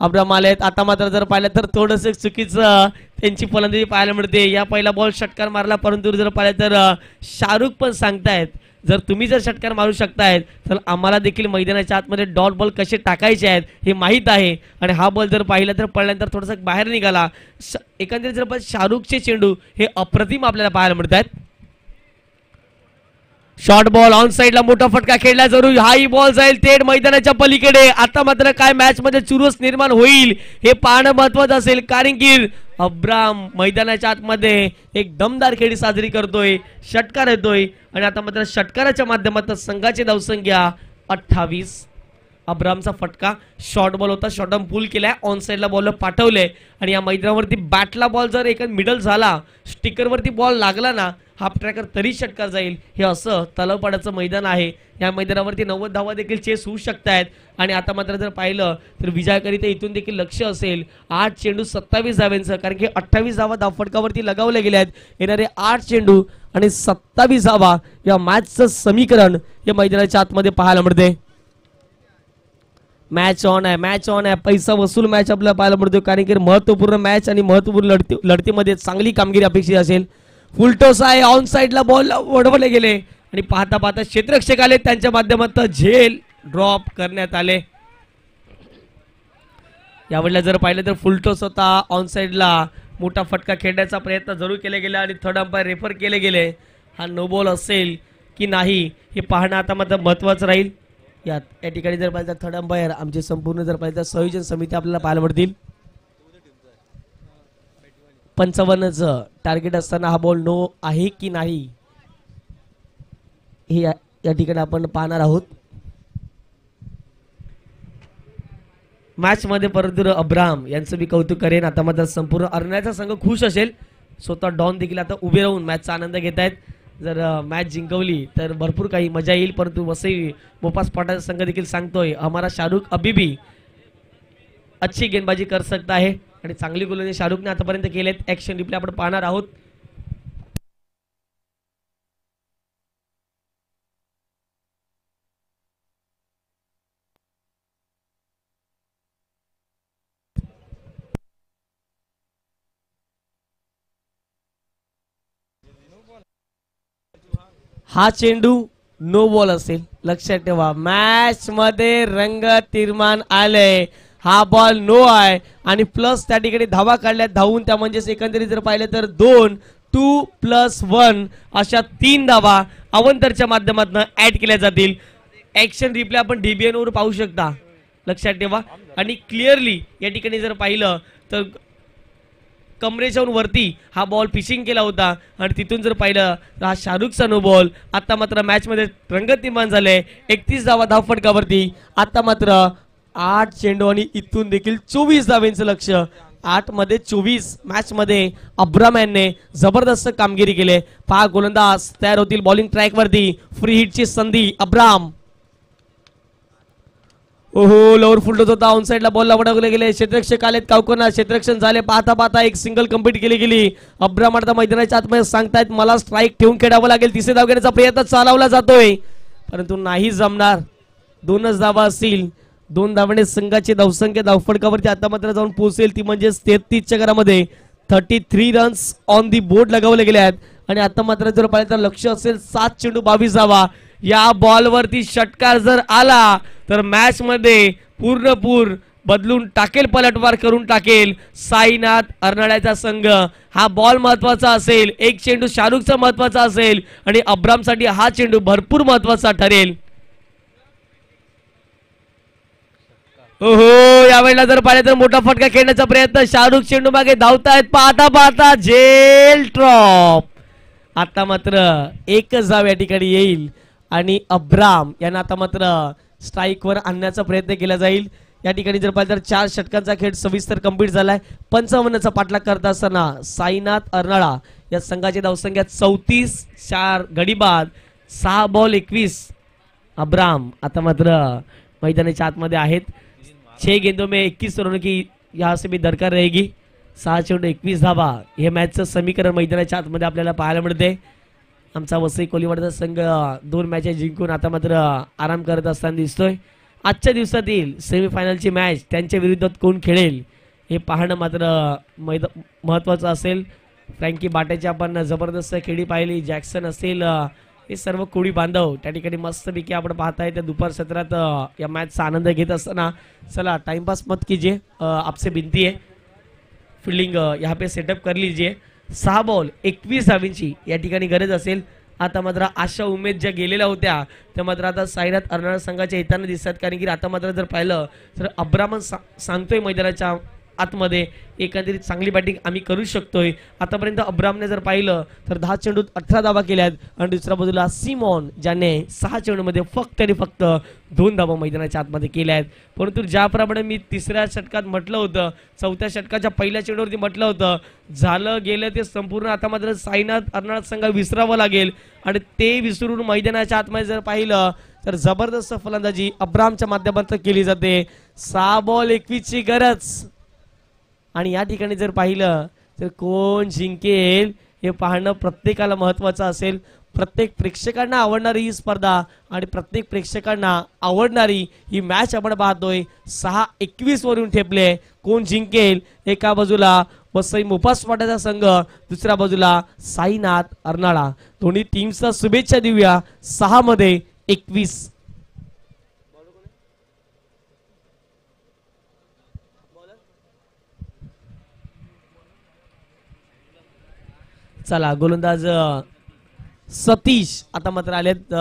अब्राम आलेत. आता मात्र जर पाहिलं तर थोडस चुकीचं त्यांची फलंदाजी पाहायला मिळते. या पहिला बॉल षटकार मारला, परंतु जर पाहिलं तर शाहरुख पण सांगतायत जर तुम्ही जर षटकार मारू शकतायत तर आम्हाला देखील मैदानाच्या आतमध्ये डॉट बॉल कसे टाकायचे आहेत हे माहीत आहे. आणि हा बॉल जर पाहिला तर पडल्यानंतर थोडासा बाहेर निघाला. एकंदरीत जर शाहरुखचे चेंडू हे अप्रतिम आपल्याला पाहायला मिळत आहेत. शॉर्ट बॉल ऑन साइडला मोठा फटका खेळला जरूर, हाही बॉल जाईल थेट मैदानाच्या पलीकडे. आता मात्र काय मॅच मध्ये चुरस निर्माण होईल हे पाहणं महत्वाचं असेल, कारण की अब्राम मैदानाच्या आतमध्ये एक दमदार खेळी साजरी करतोय, षटकार येतोय. आणि आता मात्र षटकाराच्या माध्यमातून संघाची धावसंख्या 28. अब्रामचा फटका शॉर्ट बॉल होता, शॉर्ट पूल केलाय, ऑन साइडला बॉल पाठवले. आणि या मैदानावरती बॅटला बॉल जर एक मिडल झाला, स्टिकरवरती बॉल लागला ना, हाफ ट्रॅकर तरी षटकार जाईल. हे असं तलवपाड्याचं मैदान आहे. या मैदानावरती 90 धावा देखील चेस होऊ शकतायत. आणि आता मात्र जर पाहिलं तर विजयाकरिता इथून देखील लक्ष असेल 8 चेंडू 27 धावांचं, कारण की 28 धावा धावफटकावरती लगावल्या गेल्या आहेत. येणारे 8 चेंडू आणि 27 धावा या मॅचचं समीकरण या मैदानाच्या आतमध्ये पाहायला मिळते. मॅच ऑन आहे, पैसा वसूल मॅच आपल्याला पाहायला मिळतो, कारण की महत्वपूर्ण मॅच आणि महत्वपूर्ण लढतीमध्ये चांगली कामगिरी अपेक्षित असेल. फुलटॉस आहे, ऑन साइडला बॉल वडवले गेले आणि पाहता क्षेत्ररक्षक आले, त्यांच्या माध्यमातून झेल ड्रॉप करण्यात आले. यावेळेला जर पाहिलं तर फुलटॉस होता, ऑन साइडला मोठा फटका खेळण्याचा प्रयत्न जरूर केला गेला आणि थर्ड अंपायर रेफर केले गेले. हा नो बॉल असेल की नाही हे पाहणं आता मात्र महत्वाचं राहील. या ठिकाणी जर पाहिलं थर्ड अंपायर आमचे संपूर्ण जर पाहिलं संयोजन समिती आपल्याला पाहायला मिळतील. 55चं टार्गेट असताना हा बॉल नो आहे की नाही हे या ठिकाणी आपण पाहणार आहोत. मॅच मध्ये परंतु अब्राम यांचं मी कौतुक करेन. आता मात्र संपूर्ण अरण्याचा संघ खुश असेल, स्वतः डॉन देखील आता उभे राहून मॅचचा आनंद घेत आहेत. जर मॅच जिंकवली तर भरपूर काही मजा येईल, परंतु वसई मोपा स्पॉटाचा संघ देखील सांगतोय हमारा शाहरुख अभी भी अच्छी गेंदबाजी कर सकता है. आणि चांगली गोलंदाजी शाहरुखने आतापर्यंत केलेत. ऍक्शन रिप्ले आपण पाहणार आहोत. हा चेंडू नो बॉल असेल, लक्षात ठेवा. मॅच मध्ये रंग निर्माण आले, हा बॉल नो आहे आणि प्लस त्या ठिकाणी धावा काढल्यात धावून, त्या म्हणजे एकंदरीत जर पाहिलं तर 2+1 अशा 3 धावा अवंतरच्या माध्यमातून ऍड केल्या जातील. ऍक्शन रिप्ले आपण DBN वर पाहू शकता, लक्षात ठेवा. आणि क्लिअरली या ठिकाणी जर पाहिलं तर कमरेच्या वरती हा बॉल पिचिंग केला होता आणि तिथून जर पाहिलं तर हा शाहरुखचा नो बॉल. आता मात्र मॅच मध्ये रंगत निर्माण झाले, 31 धावा धावफटकावरती. आता मात्र 8 चेंडू आणि इथून देखील 24 धावांचं लक्ष 8 मध्ये 24 मॅच मध्ये अब्राम यांनी जबरदस्त कामगिरी केली. 5 गोलंदाज तयार होतील बॉलिंग ट्रॅक वरती. फ्री हिटची संधी अब्राम. ओहो लोअर फुलटत होता ऑन साइडला बॉल लावले गेले. क्षेत्ररक्षक आलेत कावकरना. क्षेत्ररक्षण झाले पाहता पाहता एक सिंगल कंप्लीट केली गेली. अब्राम आता मैदानाच्या आतमध्ये सांगतायत मला स्ट्राईक ठेवून खेळावं लागेल. तिसरे धाव घेण्याचा प्रयत्न चालवला जातोय परंतु नाही जमणार. 2च धावा असतील. 2 धावाने संघाची धावसंख्या धावफडकावरती आता मात्र जाऊन पोहोचेल ती म्हणजे 33 च्या घरामध्ये. 33 रन्स ऑन दी बोर्ड लगावले गेले आहेत आणि आता मात्र जर पाहिलं तर लक्ष असेल 7 चेंडू 22 धावा. या बॉलवरती षटकार जर आला तर मॅच मध्ये पूर्ण बदलून टाकेल, पलटवार करून टाकेल साईनाथ अर्नाळ्याचा संघ. हा बॉल महत्वाचा असेल. एक चेंडू शाहरुखचा महत्वाचा असेल आणि अब्रामसाठी हा चेंडू भरपूर महत्वाचा ठरेल. ओहो यावेळेला जर पाहिलं तर मोठा फटका खेळण्याचा प्रयत्न. शाहरुख चेंडू मागे धावतायत पाहता पाहता जेल ड्रॉप. आता मात्र एकच धाव या ठिकाणी येईल आणि अब्राम यांना आता मात्र स्ट्राईक वर आणण्याचा प्रयत्न केला जाईल. या ठिकाणी जर पाहिलं तर 4 षटकांचा खेळ सविस्तर कंप्लीट झालाय. 55चा पाठलाग करत असताना साईनाथ अर्नाळा या संघाची धावसंख्या 34. 4 गडी बाद. 6 बॉल 21. अब्राम आता मात्र मैदानाच्या आतमध्ये आहेत. 6 गेंदों में 21 रनों की यहाँ से भी दरकार रहेगी. 6 चेंडू 21 धावा. हे मॅचचं समीकरण मैदानाच्या आतमध्ये आपल्याला पाहायला मिळते. आमचा वसई कोलीवाडचा संघ 2 मॅचेस जिंकून आता मात्र आराम करत असताना दिसतोय. आजच्या दिवसातील सेमीफायनलची मॅच त्यांच्या विरुद्धात कोण खेळेल हे पाहणं मात्र महत्त्वाचं असेल. फ्रँकी बाटेची आपण जबरदस्त खेळी पाहिली. जॅक्सन असेल हे सर्व कोळी बांधव त्या ठिकाणी मस्तपैकी आपण पाहताय त्या दुपार सत्रात या मॅचचा आनंद घेत असताना चला टाइमपास मत कीजिए. आपसे विनती है फील्डिंग यहाँ पे सेटअप कर लीजिए. 6 बॉल 21 धावींची या ठिकाणी गरज असेल. आता मात्र आशा उमेद ज्या गेलेल्या होत्या त्या मात्र आता साईनाथ अर्नाळा संघाच्या येताना दिसतात. कारण की आता मात्र जर पाहिलं तर अब्रामन सांगतोय मैदानाच्या आतमध्ये एकंदरीत चांगली बॅटिंग आम्ही करू शकतोय. आतापर्यंत अब्रामने जर पाहिलं तर 10 चेंडूत 18 धावा केल्यात आणि दुसऱ्या बाजूला सिमॉन ज्याने 6 चेंडूमध्ये फक्त 2 धावा मैदानाच्या आतमध्ये केल्या आहेत. परंतु ज्याप्रमाणे मी 3ऱ्या षटकात म्हटलं होतं, 4थ्या षटकाच्या पहिल्या चेंडूवरती म्हटलं होतं झालं गेलं ते संपूर्ण आता मात्र साईनाथ अर्नाळा संघ विसरावं लागेल आणि ते विसरून मैदानाच्या आतमध्ये जर पाहिलं तर जबरदस्त फलंदाजी अब्रामच्या माध्यमातून केली जाते. 6 बॉल 21 ची गरज आणि या ठिकाणी जर पाहिलं तर कोण जिंकेल हे पाहणं प्रत्येकाला महत्त्वाचं असेल. प्रत्येक प्रेक्षकांना आवडणारी ही स्पर्धा आणि प्रत्येक प्रेक्षकांना आवडणारी ही मॅच आपण पाहतोय. 6-21 वरून ठेपले. कोण जिंकेल? एका बाजूला वसई मोफा वाटाचा संघ, दुसऱ्या बाजूला साईनाथ अर्नाळा. दोन्ही टीमचा शुभेच्छा देऊया. 6 मध्ये 21. चला गोलंदाज सतीश आता मात्र आलेत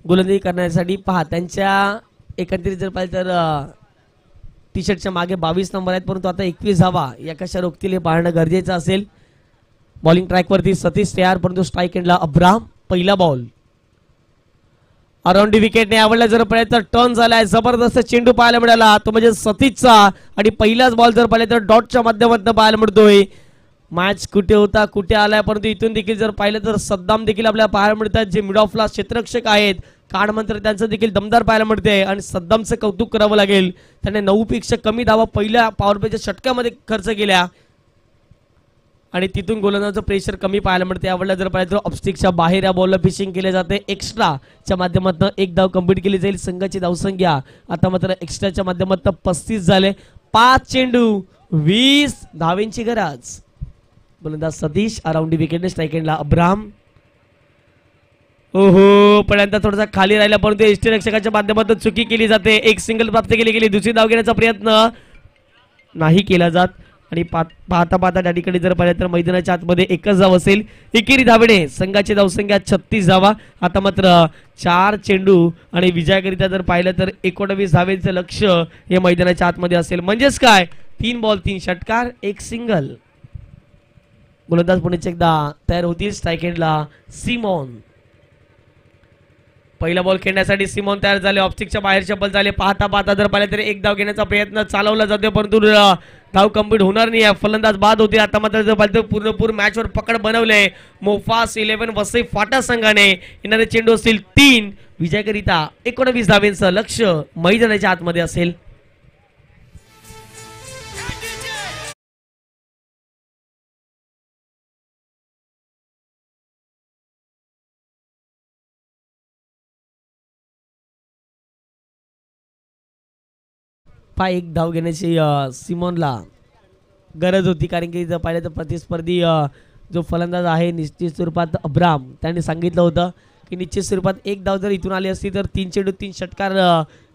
गोलंदाजी करण्यासाठी. पहा त्यांच्या एकंदरीत जर पाहिलं तर टी शर्टच्या मागे 22 नंबर आहेत परंतु आता 21 धावा या कशा रोखतील हे पाहणं गरजेचं असेल. बॉलिंग ट्रॅक वरती सतीश तयार परंतु स्ट्राईक एंडला अब्राम. पहिला बॉल अराउंड विकेटने आवडला जर पाहिलं तर टर्न झालाय. जबरदस्त चेंडू पाहायला मिळाला तो म्हणजे सतीशचा आणि पहिलाच बॉल जर पाहिलं तर डॉटच्या माध्यमातून पाहायला मिळतोय. मॅच कुठे होता कुठे आलाय परंतु इथून देखील जर पाहिलं तर सद्दाम देखील आपल्याला पाहायला मिळतात जे मिड ऑफला क्षेत्ररक्षक आहेत. काड मंत्र त्यांचं देखील दमदार पाहायला मिळते आणि सद्दामचं कौतुक करावं लागेल. त्याने 9 पेक्षा कमी धावा पहिल्या पॉवर प्लेच्या षटकामध्ये खर्च केल्या आणि तिथून गोलंदाजाचं प्रेशर कमी पाहायला मिळते. आवडला जर पाहिलं तर ऑफस्टिकच्या बाहेर या बॉलला फिशिंग केले जाते. एक्स्ट्राच्या माध्यमातून 1 धाव कंप्लीट केली जाईल. संघाची धावसंख्या आता मात्र एक्स्ट्राच्या माध्यमातून 35 झाले. 5 चेंडू 20 धावेंची गरज. गोलंदाज सतीश अराउंड विकेटने स्ट्राईक एंडला अब्राम. ओहो पर्यंत थोडासा खाली राहिला परंतु एसटी रक्षकाच्या माध्यमातून चुकी केली जाते. एक सिंगल प्राप्त केली गेली. दुसरी धाव घेण्याचा प्रयत्न नाही केला जात आणि पाहता पाहता त्या ठिकाणी जर पाहिलं तर मैदानाच्या आतमध्ये एकच धाव असेल. एकेरी धावेने संघाची धावसंख्या 36 धावा. आता मात्र 4 चेंडू आणि विजयाकरिता जर पाहिलं तर 19 धावेचं लक्ष हे मैदानाच्या आतमध्ये असेल. म्हणजेच काय 3 बॉल 3 षटकार 1 सिंगल. गोलंदाज पुढे एकदा तयार होतील. स्ट्राईक एंडला सिमॉन. पहिला बॉल खेळण्यासाठी सिमोन तयार झाले. ऑप्स्टिकच्या बाहेर चप्पल झाले. पाहता पाहता जर पाहिलं तर एक धाव घेण्याचा प्रयत्न चालवला जातो परंतु धाव कंप्लीट होणार नाही. फलंदाज बाद होते. आता मात्र जर पाहिलं तर पूर्णपूर मॅचवर पकड बनवले मोफास 11 वसई फाटा संघाने. येणारे चेंडू असतील 3 विजयाकरिता 19 धावेंचं लक्ष मैदानाच्या आतमध्ये असेल. एक धाव घेण्याची सिमोनला गरज होती कारण की जर पाहिलं तर प्रतिस्पर्धी जो फलंदाज आहे निश्चित स्वरूपात अब्राम त्यांनी सांगितलं होतं की निश्चित स्वरूपात एक धाव जर इथून आली असती तर 3 चेंडू 3 षटकार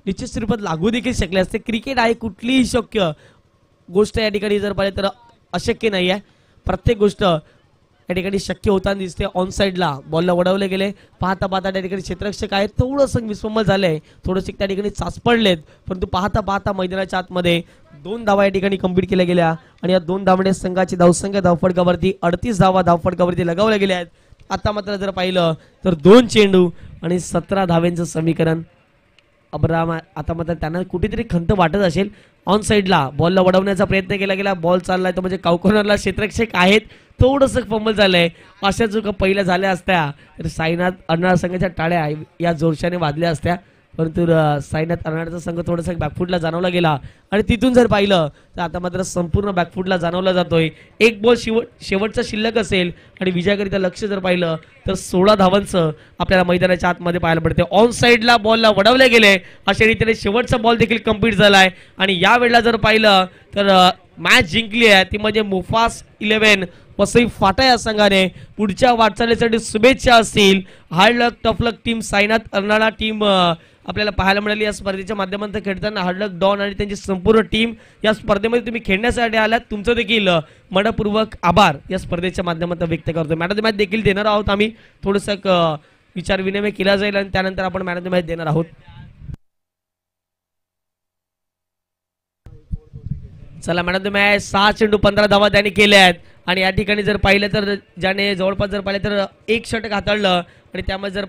निश्चित स्वरूपात लागू देखील शकले असते. क्रिकेट आहे कुठलीही शक्य गोष्ट या ठिकाणी जर पाहिलं तर अशक्य नाही आहे. प्रत्येक गोष्ट या ठिकाणी शक्य होताना दिसते. ऑन साईडला बॉलला वडवले गेले. पाहता पाहता त्या ठिकाणी क्षेत्ररक्षक आहेत थोडंसं विस्मल झालंय. थोडंसं त्या ठिकाणी चाच पडलेत परंतु पाहता पाहता मैदानाच्या आतमध्ये 2 धावा या ठिकाणी कंप्लीट केल्या गेल्या आणि या 2 धावणे संघाची धावसंख्या धावफटकावरती 38 धावा धावफटकावरती लगावल्या गेल्या आहेत. आता मात्र जर पाहिलं तर 2 चेंडू आणि 17 धावेंचं समीकरण. अब्राम आता मात्र त्यांना कुठेतरी खंत वाटत असेल. ऑन साईडला बॉलला वडवण्याचा प्रयत्न केला गेला. बॉल चाललाय तर म्हणजे काउकॉर्नरला क्षेत्ररक्षक आहेत. थोडंसं फंबल झालंय. अशा चुका पहिल्या झाल्या असत्या तर साईनाथ अर्नाळा संघाच्या टाळ्या या जोरशाने वाजल्या असत्या परंतु साईनाथ अर्नाळाचा संघ थोडासा बॅकफुटला जाणवला गेला आणि तिथून जर पाहिलं तर आता मात्र संपूर्ण बॅकफुटला जाणवला जातोय. एक बॉल शेवटचा शिल्लक असेल आणि विजयाकरिता लक्ष जर पाहिलं तर 16 धावांचं आपल्याला मैदानाच्या आतमध्ये पाहायला पडते. ऑन साईडला बॉलला वडवले गेले. अशा रीतीने शेवटचा बॉल देखील कंप्लीट झालाय आणि या वेळेला जर पाहिलं तर मॅच जिंकली आहे ती म्हणजे मुफास 11 वसई फाटा या संघाने. पुढच्या वाटचालीसाठी शुभेच्छा असतील. हार्ड लक टफ लक टीम साईनाथ अर्नाळा टीम आपल्याला पाहायला मिळाली या स्पर्धेच्या माध्यमातून खेळताना. हार्ड लक डॉन आणि त्यांची संपूर्ण टीम या स्पर्धेमध्ये तुम्ही खेळण्यासाठी आलात तुमचं देखील मनपूर्वक आभार या स्पर्धेच्या माध्यमातून व्यक्त करतो. मॅन ऑफ द मॅच देखील देणार आहोत आम्ही. थोडंसं विचार विनिमय केला जाईल आणि त्यानंतर आपण मॅन ऑफ द मॅच देणार आहोत. चला मॅन ऑफ द मॅच 6 चेंडू 15 धावा त्यांनी केल्या आहेत आणि या ठिकाणी जर पाहिलं तर ज्याने जवळपास जर पाहिलं तर 1 षटक हाताळलं आणि त्यामध्ये जर